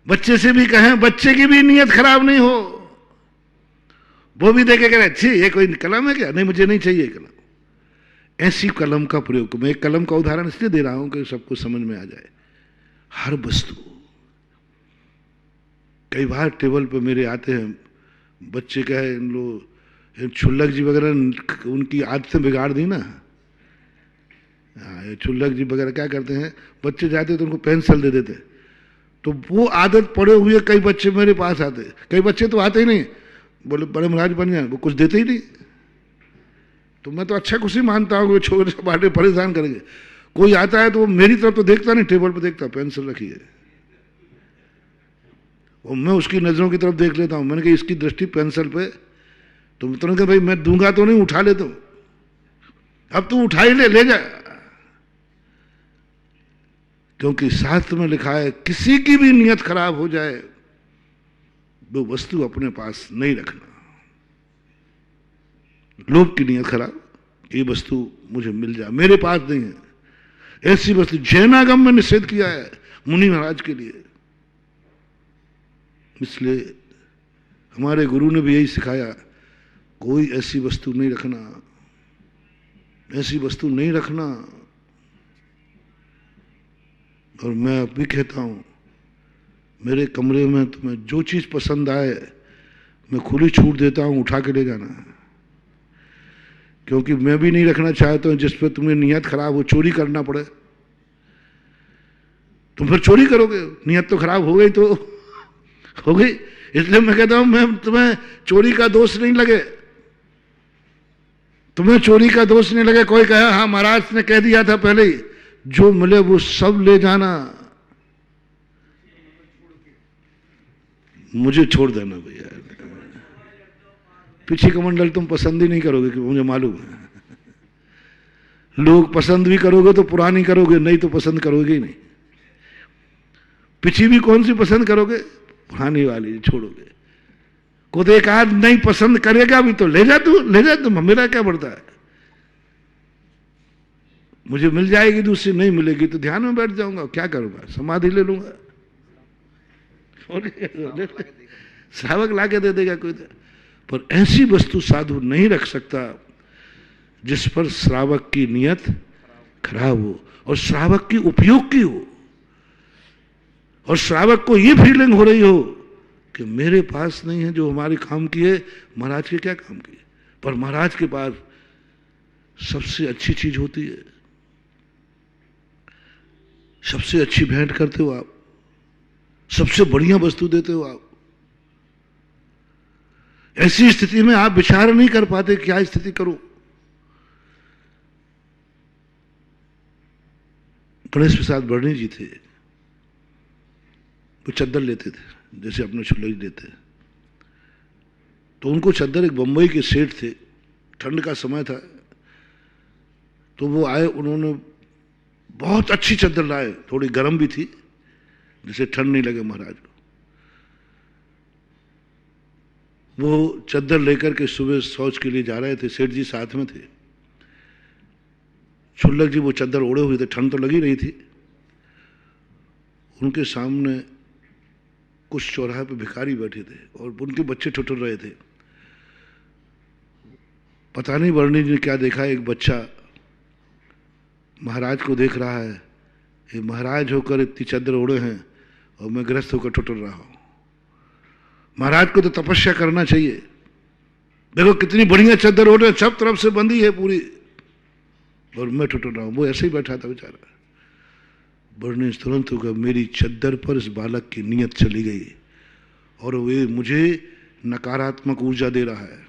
बच्चे से भी कहें, बच्चे की भी नीयत खराब नहीं हो, वो भी देखे कह रहे छी ये कोई कलम है क्या, नहीं मुझे नहीं चाहिए कलम। ऐसी कलम का प्रयोग, मैं एक कलम का उदाहरण इसलिए दे रहा हूं कि सबको समझ में आ जाए। हर वस्तु, कई बार टेबल पे मेरे आते हैं बच्चे, कहे इन लोग छुल्लक जी वगैरह उनकी आदतें बिगाड़ दी ना। ये छुल्लक जी वगैरह क्या करते हैं, बच्चे जाते तो उनको पेंसिल दे देते, तो वो आदत पड़े हुए कई बच्चे मेरे पास आते। कई बच्चे तो आते ही नहीं, बोले बड़े महाराज बन जाए, वो कुछ देते ही नहीं। तो मैं तो अच्छा कुछ ही मानता हूँ कि छोटे से बाटे परेशान करेंगे। कोई आता है तो वो मेरी तरफ तो देखता नहीं, टेबल पर देखता पेंसिल रखी है, और मैं उसकी नजरों की तरफ देख लेता हूँ। मैंने कहा इसकी दृष्टि पेंसिल पे, तुम तुरंत भाई मैं दूंगा तो नहीं, उठा ले, तो अब तू उठा ही ले जा। क्योंकि शास्त्र में लिखा है किसी की भी नियत खराब हो जाए वो वस्तु अपने पास नहीं रखना। लोभ की नियत खराब, ये वस्तु मुझे मिल जाए, मेरे पास नहीं है, ऐसी वस्तु जैनागम में निषेध किया है मुनि महाराज के लिए। इसलिए हमारे गुरु ने भी यही सिखाया, कोई ऐसी वस्तु नहीं रखना, ऐसी वस्तु नहीं रखना। और मैं अब भी कहता हूं, मेरे कमरे में तुम्हें जो चीज पसंद आए मैं खुली छूट देता हूं, उठा के ले जाना। क्योंकि मैं भी नहीं रखना चाहता हूं जिस पर तुम्हें नियत खराब हो, चोरी करना पड़े। तुम फिर चोरी करोगे, नियत तो खराब हो गई तो हो गई। इसलिए मैं कहता हूं मैं तुम्हें चोरी का दोष नहीं लगे, तुम्हें चोरी का दोष नहीं लगे। कोई कहे हाँ महाराज ने कह दिया था पहले ही, जो मिले वो सब ले जाना, मुझे छोड़ देना भैया। पीछे कमंडल तुम पसंद ही नहीं करोगे कि मुझे मालूम है। लोग पसंद भी करोगे तो पुरानी करोगे, नहीं तो पसंद करोगे ही नहीं। पीछे भी कौन सी पसंद करोगे, पुरानी वाली छोड़ोगे। खुद एक आध नहीं पसंद करेगा भी तो ले जा तू, ले जा तू, मेरा क्या बढ़ता है। मुझे मिल जाएगी, दूसरी नहीं मिलेगी तो ध्यान में बैठ जाऊंगा, क्या करूंगा, समाधि ले लूंगा। श्रावक लाके दे देगा कोई तो। पर ऐसी वस्तु साधु नहीं रख सकता जिस पर श्रावक की नियत खराब हो और श्रावक की उपयोग की हो, और श्रावक को यह फीलिंग हो रही हो कि मेरे पास नहीं है जो हमारे काम की है, महाराज के क्या काम की है। पर महाराज के पास सबसे अच्छी चीज होती है, सबसे अच्छी भेंट करते हो आप, सबसे बढ़िया वस्तु देते हो आप। ऐसी स्थिति में आप विचार नहीं कर पाते क्या स्थिति करूं। गणेश प्रसाद बर्णी जी थे, वो चद्दर लेते थे जैसे अपने छुल्लई देते। तो उनको चद्दर, एक बंबई के सेठ थे, ठंड का समय था, तो वो आए, उन्होंने बहुत अच्छी चद्दर लाए, थोड़ी गर्म भी थी जिससे ठंड नहीं लगे महाराज को। वो चद्दर लेकर के सुबह शौच के लिए जा रहे थे, सेठ जी साथ में थे। छुल्लक जी वो चद्दर ओढ़े हुए थे, ठंड तो लगी रही थी। उनके सामने कुछ चौराहे पे भिखारी बैठे थे और उनके बच्चे ठुठुर रहे थे। पता नहीं वर्णी जी ने क्या देखा, एक बच्चा महाराज को देख रहा है, ये महाराज होकर इतनी चद्दर ओढ़े हैं और मैं गृहस्थ होकर ठुठुर रहा हूं। महाराज को तो तपस्या करना चाहिए, देखो कितनी बढ़िया चद्दर ओढ़े, सब तरफ से बंदी है पूरी, और मैं ठुठुर रहा हूं। वो ऐसे ही बैठा था बेचारा। वर्णी तुरंत होगा, मेरी चद्दर पर इस बालक की नीयत चली गई और वे मुझे नकारात्मक ऊर्जा दे रहा है,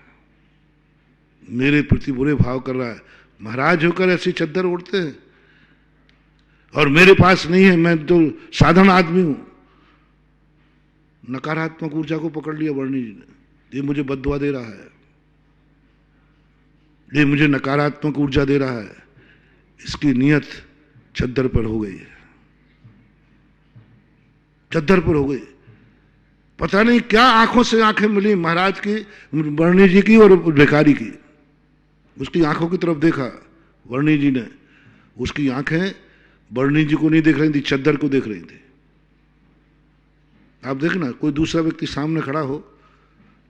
मेरे प्रति बुरे भाव कर रहा है। महाराज होकर ऐसी चद्दर ओढ़ते हैं और मेरे पास नहीं है, मैं तो साधारण आदमी हूं। नकारात्मक ऊर्जा को पकड़ लिया वर्णी जी ने, ये मुझे बद्दुआ दे रहा है, ये मुझे नकारात्मक ऊर्जा दे रहा है। इसकी नियत चद्दर पर हो गई, चद्दर पर हो गई। पता नहीं क्या आंखों से आंखें मिली महाराज की, वर्णी जी की और भिखारी की। उसकी आंखों की तरफ देखा वर्णी जी ने, उसकी आंखें वर्णी जी को नहीं देख रही थी, चद्दर को देख रही थी। आप देखना, कोई दूसरा व्यक्ति सामने खड़ा हो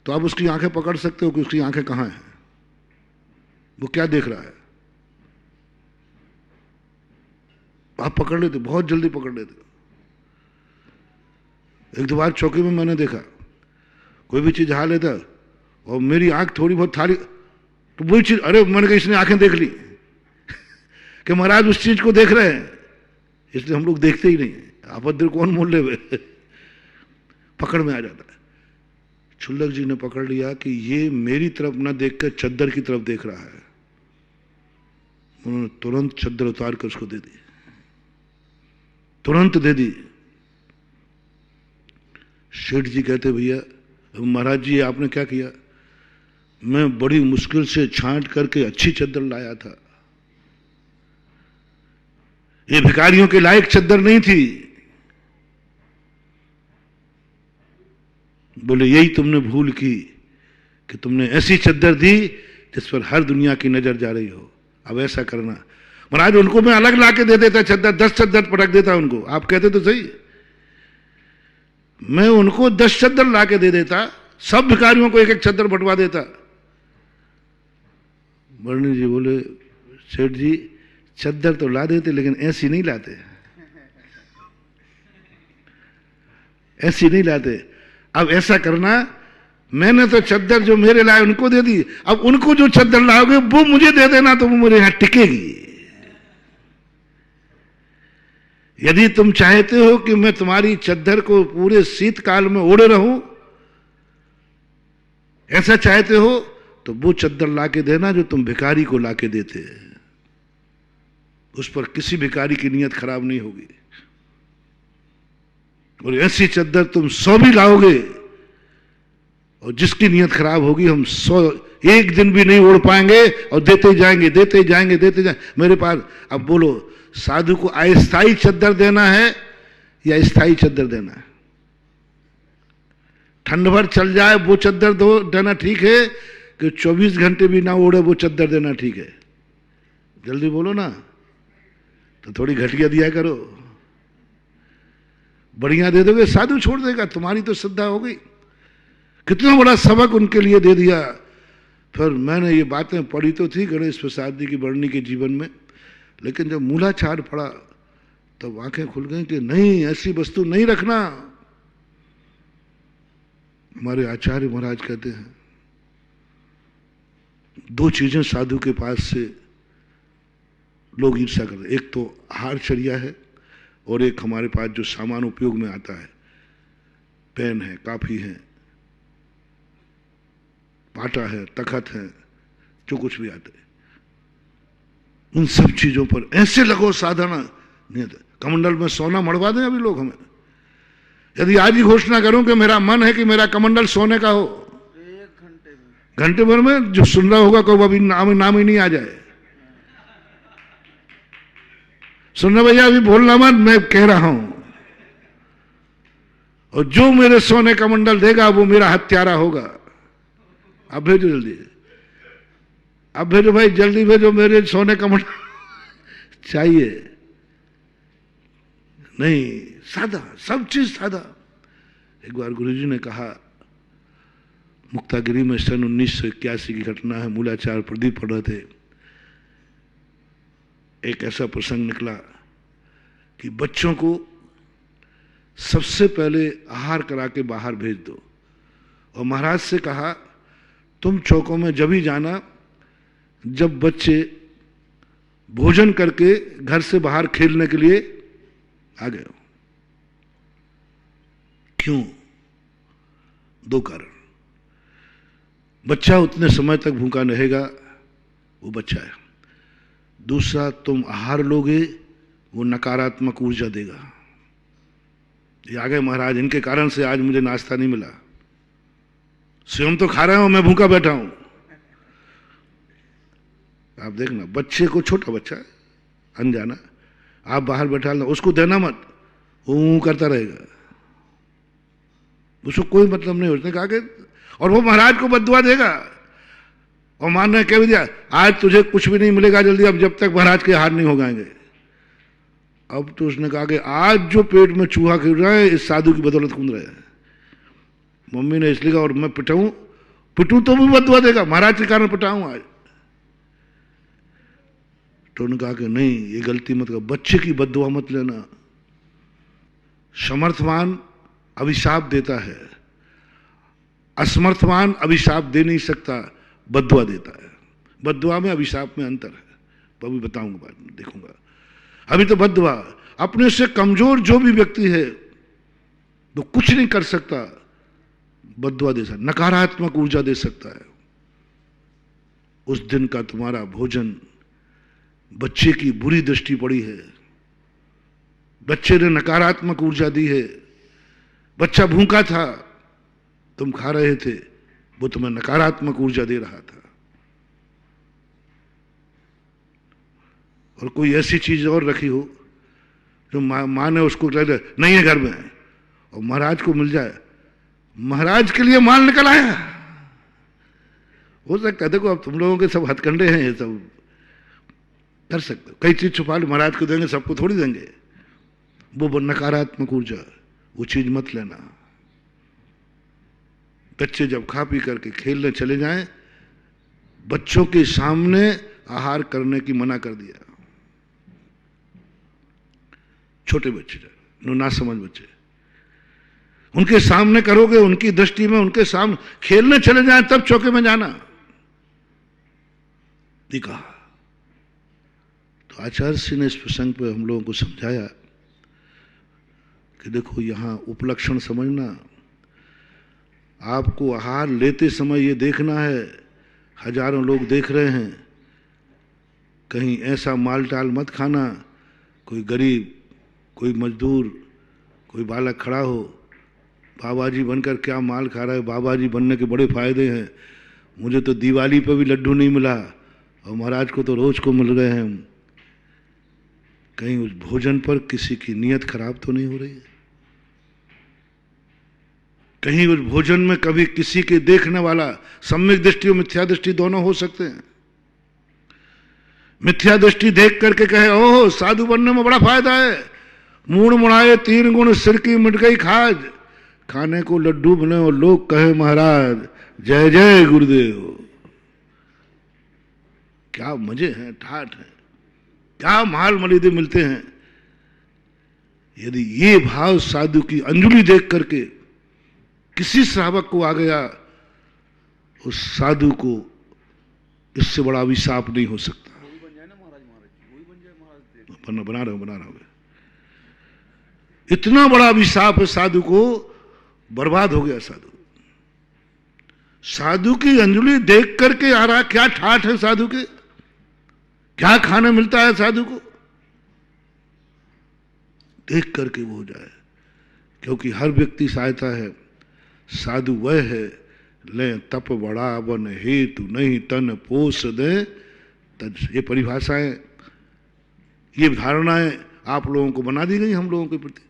तो आप उसकी आंखें पकड़ सकते हो कि उसकी आंखें कहां हैं, वो क्या देख रहा है, आप पकड़ लेते, बहुत जल्दी पकड़ लेते। एक दो बार चौकी में मैंने देखा, कोई भी चीज हाल लेता और मेरी आंख थोड़ी बहुत थाली तो वही चीज, अरे मैंने कहा इसने आंखें देख ली कि महाराज उस चीज को देख रहे हैं, इसलिए हम लोग देखते ही नहीं, अभद्र कौन मोल ले हुए पकड़ में आ जाता है। छुल्लक जी ने पकड़ लिया कि ये मेरी तरफ ना देखकर चद्दर की तरफ देख रहा है। उन्होंने तुरंत चद्दर उतार कर उसको दे दी, तुरंत दे दी। सेठ जी कहते, भैया महाराज जी आपने क्या किया? मैं बड़ी मुश्किल से छांट करके अच्छी चद्दर लाया था, ये भिखारियों के लायक चद्दर नहीं थी। बोले यही तुमने भूल की कि तुमने ऐसी चद्दर दी जिस पर हर दुनिया की नजर जा रही हो। अब ऐसा करना महाराज, उनको मैं अलग लाके दे देता चद्दर, 10 चद्दर पटक देता उनको, आप कहते तो सही, मैं उनको 10 चद्दर लाके दे देता, सब भिखारियों को एक एक चद्दर बंटवा देता। वर्णी जी बोले, सेठ जी चद्दर तो ला देते लेकिन ऐसी नहीं लाते, ऐसी नहीं लाते। अब ऐसा करना, मैंने तो चद्दर जो मेरे लाए उनको दे दी, अब उनको जो चद्दर लाओगे वो मुझे दे देना, तो वो मेरे यहां टिकेगी। यदि तुम चाहते हो कि मैं तुम्हारी चद्दर को पूरे शीतकाल में ओढ़े रहूं, ऐसा चाहते हो तो वो चद्दर लाके देना जो तुम भिखारी को लाके देते हैं, उस पर किसी भिखारी की नीयत खराब नहीं होगी। और ऐसी चद्दर तुम 100 भी लाओगे और जिसकी नीयत खराब होगी, हम 100 एक दिन भी नहीं ओढ़ पाएंगे और देते जाएंगे, देते जाएंगे, देते जाएंगे मेरे पास। अब बोलो, साधु को अस्थायी चद्दर देना है या स्थायी चद्दर देना है? ठंड भर चल जाए वो चद्दर दो देना ठीक है, कि 24 घंटे भी ना ओढ़े वो चद्दर देना ठीक है? जल्दी बोलो ना, तो थोड़ी घटिया दिया करो। बढ़िया दे दोगे साधु छोड़ देगा, तुम्हारी तो श्रद्धा हो गई। कितना बड़ा सबक उनके लिए दे दिया। फिर मैंने ये बातें पढ़ी तो थी गणेश प्रसाद जी की वर्णी के जीवन में, लेकिन जब मूलाधार पढ़ा तब आंखें खुल गई कि नहीं, ऐसी वस्तु नहीं रखना। हमारे आचार्य महाराज कहते हैं, 2 चीजें साधु के पास से लोग ईर्ष्या करते हैं, एक तो आहारचर्या है और एक हमारे पास जो सामान उपयोग में आता है, पेन है, काफी है, पाटा है, तखत है, जो कुछ भी आता है, उन सब चीजों पर ऐसे लगो साधना नहीं। कमंडल में सोना मड़वा दें अभी लोग हमें। यदि आज ही घोषणा करूं कि मेरा मन है कि मेरा कमंडल सोने का हो, 1 घंटे भर में जो सुन रहा होगा कोई अभी नाम ही नहीं आ जाए। सुनना भैया, अभी बोलना मत, मैं कह रहा हूं। और जो मेरे सोने का मंडल देगा वो मेरा हत्यारा होगा। अब भेजो जल्दी, अब भेजो भाई, जल्दी भेजो, मेरे सोने का मटका चाहिए। नहीं, सादा, सब चीज सादा। एक बार गुरुजी ने कहा, मुक्तागिरी में सन 1981 की घटना है, मूलाचार्य प्रदीप पढ़ रहे थे, एक ऐसा प्रसंग निकला कि बच्चों को सबसे पहले आहार करा के बाहर भेज दो, और महाराज से कहा तुम चौकों में जब ही जाना जब बच्चे भोजन करके घर से बाहर खेलने के लिए आ गए हो। क्यों? दो कारण। बच्चा उतने समय तक भूखा रहेगा, वो बच्चा है। दूसरा, तुम आहार लोगे, वो नकारात्मक ऊर्जा देगा। ये आ गए महाराज, इनके कारण से आज मुझे नाश्ता नहीं मिला, स्वयं तो खा रहा हूं, मैं भूखा बैठा हूं। आप देखना, बच्चे को, छोटा बच्चा है, अनजाना, आप बाहर बैठा लो, उसको देना मत, वो करता रहेगा, उसको कोई मतलब नहीं। उसने कहा कि, और वो महाराज को बद्दुआ देगा, और मान ने कह भी दिया आज तुझे कुछ भी नहीं मिलेगा जल्दी, अब जब तक महाराज के हाथ नहीं हो जाएंगे। अब तो उसने कहा कि आज जो पेट में चूहा गिर रहा है इस साधु की बदौलत कूद रहे हैं। मम्मी ने इसलिए कहा, और मैं पिटूं तो भी बद्दुआ देगा, महाराज के कारण पिटाऊं आज। तो उन्होंने कहा कि नहीं, ये गलती मत कर, बच्चे की बद्दुआ मत लेना। समर्थवान अभिशाप देता है, असमर्थवान अभिशाप दे नहीं सकता, बद्दुआ देता है। बद्दुआ में अभिशाप में अंतर है, तो अभी बताऊंगा, बाद में देखूंगा। अभी तो बद्दुआ, अपने से कमजोर जो भी व्यक्ति है वो कुछ नहीं कर सकता, बद्दुआ दे सकता, नकारात्मक ऊर्जा दे सकता है। उस दिन का तुम्हारा भोजन बच्चे की बुरी दृष्टि पड़ी है, बच्चे ने नकारात्मक ऊर्जा दी है। बच्चा भूखा था, तुम खा रहे थे, वो तुम्हें नकारात्मक ऊर्जा दे रहा था। और कोई ऐसी चीज और रखी हो जो मां ने उसको नहीं है घर में, और महाराज को मिल जाए, महाराज के लिए माल निकल आया। हो सकता है, देखो अब तुम लोगों के सब हथकंडे हैं, ये सब कर सकते हो, कई चीज छुपा लो, महाराज को देंगे, सबको थोड़ी देंगे। वो नकारात्मक ऊर्जा, वो चीज मत लेना। बच्चे जब खा पी करके खेलने चले जाएं, बच्चों के सामने आहार करने की मना कर दिया। छोटे बच्चे, ना समझ बच्चे, उनके सामने करोगे, उनकी दृष्टि में, उनके सामने खेलने चले जाएं तब चौके में जाना। कहा तो आचार्य श्री ने इस प्रसंग पर हम लोगों को समझाया कि देखो, यहां उपलक्षण समझना, आपको आहार लेते समय ये देखना है, हजारों लोग देख रहे हैं, कहीं ऐसा माल टाल मत खाना, कोई गरीब, कोई मजदूर, कोई बालक खड़ा हो, बाबा जी बनकर क्या माल खा रहा है, बाबा जी बनने के बड़े फायदे हैं, मुझे तो दिवाली पे भी लड्डू नहीं मिला और महाराज को तो रोज को मिल रहे हैं। कहीं उस भोजन पर किसी की नीयत खराब तो नहीं हो रही है? कहीं उस भोजन में कभी किसी के देखने वाला, सम्यक दृष्टि और मिथ्या दृष्टि दोनों हो सकते हैं। मिथ्या दृष्टि देख करके कहे ओह साधु बनने में बड़ा फायदा है, मूड मुड़ाए 3 गुण सिर की मिट गई खाज, खाने को लड्डू बने और लोग कहे महाराज जय जय गुरुदेव। क्या मजे हैं, ठाठ है, क्या माल मलिदे मिलते हैं। यदि ये भाव साधु की अंजलि देख करके किसी श्रावक को आ गया, उस साधु को इससे बड़ा अभिशाप नहीं हो सकता। बना रहा हूं, इतना बड़ा अभिशाप है साधु को, बर्बाद हो गया साधु। साधु की अंजलि देख करके आ रहा, क्या ठाठ है साधु के, क्या खाना मिलता है साधु को, देख करके वो हो जाए। क्योंकि हर व्यक्ति सहायता है, साधु वह है ले तप बढ़ावन हेतु नहीं तन पोष दे तज। ये परिभाषाएं, ये धारणाएं आप लोगों को बना दी गई हम लोगों के प्रति।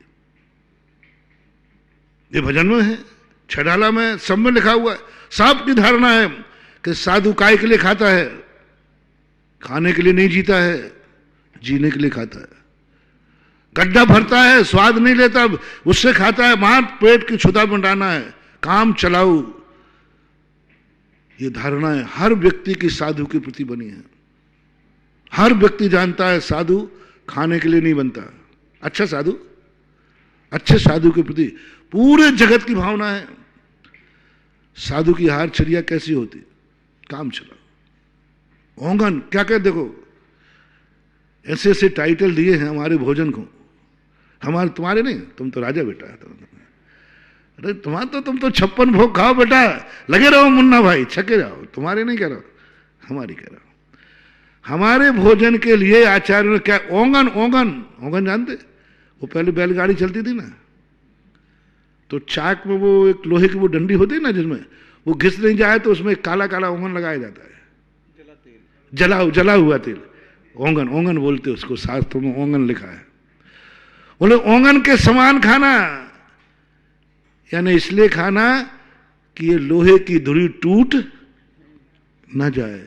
ये भजन में है, छडाला में, सब में लिखा हुआ है, सबकी धारणा है कि साधु काय के लिए खाता है? खाने के लिए नहीं जीता है, जीने के लिए खाता है। गड्ढा भरता है, स्वाद नहीं लेता, उससे खाता है, वहां पेट की क्षुधा मिटाना है, काम चलाऊ। ये धारणाएं हर व्यक्ति की साधु के प्रति बनी है। हर व्यक्ति जानता है साधु खाने के लिए नहीं बनता। अच्छा साधु, अच्छे साधु के प्रति पूरे जगत की भावना है। साधु की हारचर्या कैसी होती? काम चलाओ, ओंगन क्या क्या, देखो ऐसे ऐसे टाइटल दिए हैं हमारे भोजन को। हमारे, तुम्हारे नहीं, तुम तो राजा बेटा है। अरे तुम्हारा तो, तुम तो 56 भोग खाओ बेटा, लगे रहो मुन्ना भाई, छके जाओ। तुम्हारे नहीं कह रहा, हमारी कह रहा। हमारे भोजन के लिए आचार्य ने क्या, ओंगन, ओंगन, ओंगन जानते? वो पहले बैलगाड़ी चलती थी ना, तो चाक में वो एक लोहे की वो डंडी होती है ना, जिसमें वो घिस नहीं जाए तो उसमें काला काला ओंगन लगाया जाता है, जला हुआ तेल, ओंगन, ओंगन बोलते उसको, शास्त्रों में ओंगन लिखा है। बोले ओंगन के समान खाना, यानी इसलिए खाना कि ये लोहे की धुरी टूट ना जाए।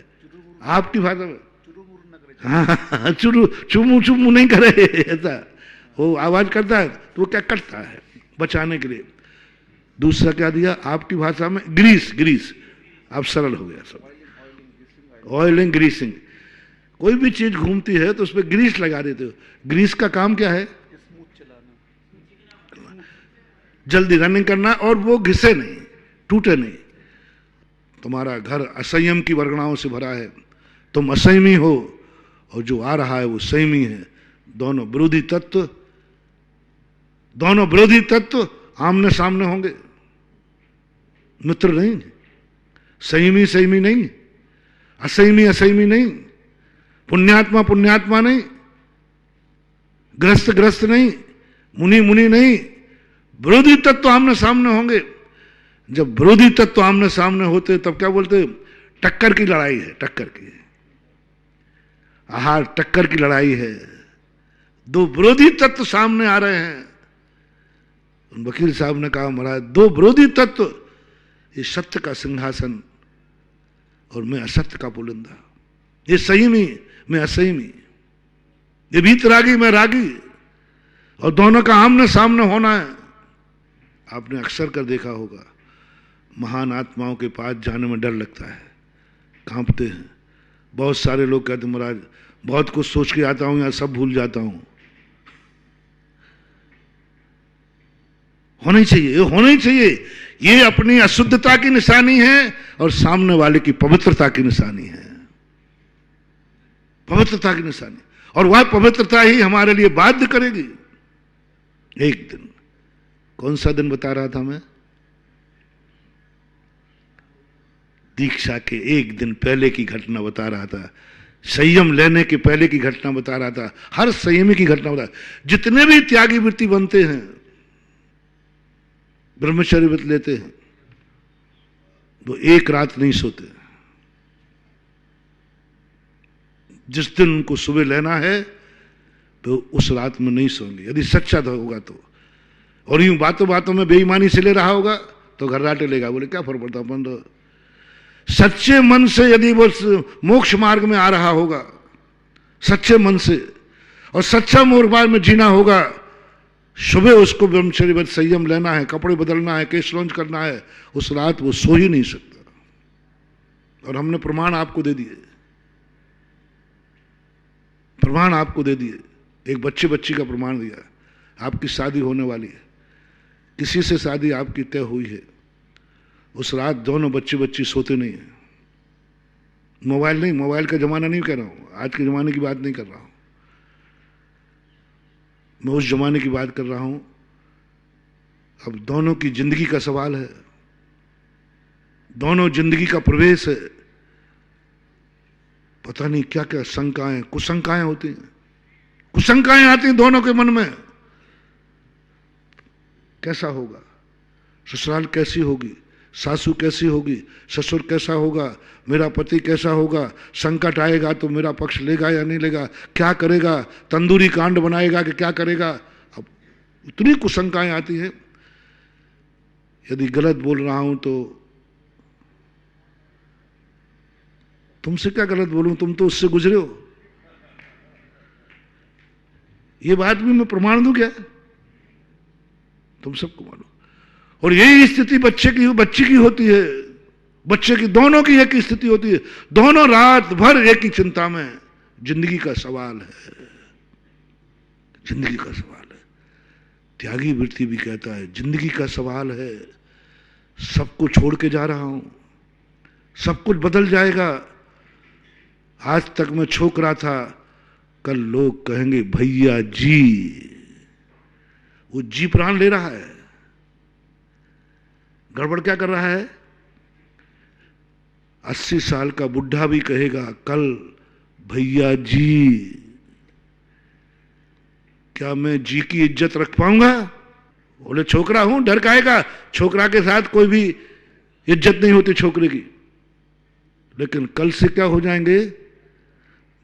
आपकी भाषा में हाँ, चुमू चुमू नहीं करे ऐसा, वो आवाज करता है तो वो क्या करता है बचाने के लिए। दूसरा क्या दिया आपकी भाषा में? Greece, Greece. अब सरल हो गया सब, ऑयलिंग, ग्रीसिंग। कोई भी चीज घूमती है तो उस पर ग्रीस लगा देते हो। ग्रीस का काम क्या है? जल्दी रनिंग करना, और वो घिसे नहीं, टूटे नहीं। तुम्हारा घर असंयम की वर्गणाओं से भरा है, तुम असंयमी हो, और जो आ रहा है वो संयमी है। दोनों विरोधी तत्व, दोनों विरोधी तत्व आमने सामने होंगे, मित्र नहीं, संयमी संयमी नहीं, असंयमी असंयमी नहीं, पुण्यात्मा पुण्यात्मा नहीं, ग्रस्त ग्रस्त नहीं, मुनि मुनि नहीं, विरोधी तत्व आमने सामने होंगे। जब विरोधी तत्व आमने सामने होते तब क्या बोलते? टक्कर की लड़ाई है, टक्कर की। आहार टक्कर की लड़ाई है, दो विरोधी तत्व सामने आ रहे हैं। वकील साहब ने कहा महाराज दो विरोधी तत्व, ये सत्य का सिंहासन और मैं असत्य का पुलिंदा, ये संयमी मैं असंयमी, ये वीतरागी मैं रागी, और दोनों का आमने सामने होना है। आपने अक्सर कर देखा होगा, महान आत्माओं के पास जाने में डर लगता है, कांपते हैं। बहुत सारे लोग कहते हैं महाराज बहुत कुछ सोच के आता हूं, या सब भूल जाता हूं। होना ही चाहिए, ये होना ही चाहिए। ये अपनी अशुद्धता की निशानी है और सामने वाले की पवित्रता की निशानी है, पवित्रता की निशानी। और वह पवित्रता ही हमारे लिए बाध्य करेगी एक दिन। कौन सा दिन बता रहा था मैं? दीक्षा के एक दिन पहले की घटना बता रहा था, संयम लेने के पहले की घटना बता रहा था, हर संयमी की घटना बता। जितने भी त्यागी वृत्ति बनते हैं, ब्रह्मचर्य व्रत लेते हैं, वो एक रात नहीं सोते। जिस दिन उनको सुबह लेना है तो उस रात में नहीं सोएंगे, यदि सच्चा होगा तो। और यूं बातों बातों में बेईमानी से ले रहा होगा तो घर्राटे लेगा, बोले क्या फर्क पड़ता अपन तो। सच्चे मन से यदि वो मोक्ष मार्ग में आ रहा होगा, सच्चे मन से, और सच्चा मोक्ष मार्ग में जीना होगा, सुबह उसको ब्रह्मचर्य व्रत संयम लेना है, कपड़े बदलना है, केश लॉन्च करना है, उस रात वो सो ही नहीं सकता। और हमने प्रमाण आपको दे दिए, प्रमाण आपको दे दिए। एक बच्ची का प्रमाण दिया, आपकी शादी होने वाली है, किसी से शादी आपकी तय हुई है, उस रात दोनों बच्ची सोते नहीं है। मोबाइल नहीं, मोबाइल का जमाना नहीं कह रहा हूं, आज के जमाने की बात नहीं कर रहा हूं, मैं उस जमाने की बात कर रहा हूं। अब दोनों की जिंदगी का सवाल है, दोनों जिंदगी का प्रवेश है। पता नहीं क्या क्या शंकाएं, कुशंकाएं होती हैं, कुशंकाएं आती हैं दोनों के मन में। कैसा होगा ससुराल, कैसी होगी सासू, कैसी होगी ससुर, कैसा होगा मेरा पति, कैसा होगा, संकट आएगा तो मेरा पक्ष लेगा या नहीं लेगा, क्या करेगा, तंदूरी कांड बनाएगा कि क्या करेगा। अब इतनी कुशंकाएं आती है। यदि गलत बोल रहा हूं तो तुमसे क्या गलत बोलूं, तुम तो उससे गुजरे हो। ये बात भी मैं प्रमाण दूं क्या? तुम सबको मालूम। और यही स्थिति बच्चे की होती है, बच्चे की, दोनों की एक ही स्थिति होती है, दोनों रात भर एक ही चिंता में। जिंदगी का सवाल है, जिंदगी का सवाल है। त्यागी वृत्ति भी कहता है जिंदगी का सवाल है, सब कुछ छोड़ के जा रहा हूं, सब कुछ बदल जाएगा। आज तक मैं छोक रहा था, कल लोग कहेंगे भैया जी। वो जी प्राण ले रहा है। गड़बड़ क्या कर रहा है? 80 साल का बुढ़ा भी कहेगा कल भैया जी। क्या मैं जी की इज्जत रख पाऊंगा? बोले छोकरा हूं, डर काहेगा? छोकरा के साथ कोई भी इज्जत नहीं होती छोकरे की। लेकिन कल से क्या हो जाएंगे?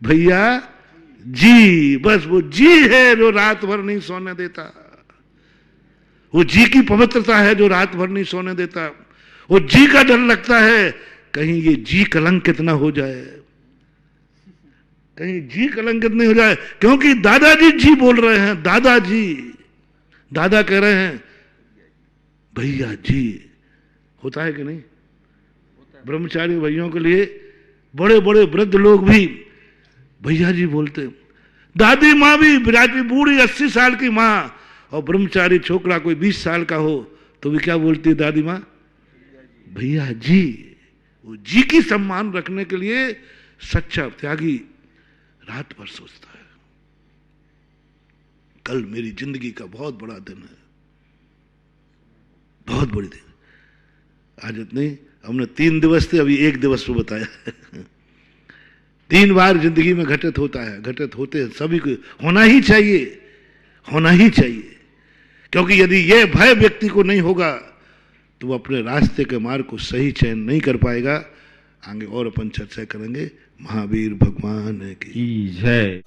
भैया जी। बस वो जी है जो रात भर नहीं सोने देता। वो जी की पवित्रता है जो रात भर नहीं सोने देता। वो जी का डर लगता है कहीं ये जी कलंकित ना हो जाए, कहीं जी कलंकित नहीं हो जाए। क्योंकि दादाजी जी बोल रहे हैं, दादाजी, दादा कह रहे हैं भैया जी। होता है कि नहीं? ब्रह्मचारी भैयों के लिए बड़े बड़े वृद्ध लोग भी भैया जी बोलते। दादी माँ भी, बिराती बूढ़ी 80 साल की माँ, और ब्रह्मचारी छोकरा कोई 20 साल का हो तो भी क्या बोलती है दादी माँ? भैया जी। वो जी की सम्मान रखने के लिए सच्चा त्यागी रात भर सोचता है कल मेरी जिंदगी का बहुत बड़ा दिन है, बहुत बड़ी दिन। आज इतने हमने 3 दिवस थे, अभी 1 दिवस को बताया। 3 बार जिंदगी में घटित होता है, घटित होते हैं सभी को। होना ही चाहिए, होना ही चाहिए। क्योंकि यदि यह भय व्यक्ति को नहीं होगा तो वो अपने रास्ते के मार्ग को सही चयन नहीं कर पाएगा। आगे और अपन चर्चा करेंगे। महावीर भगवान की जय।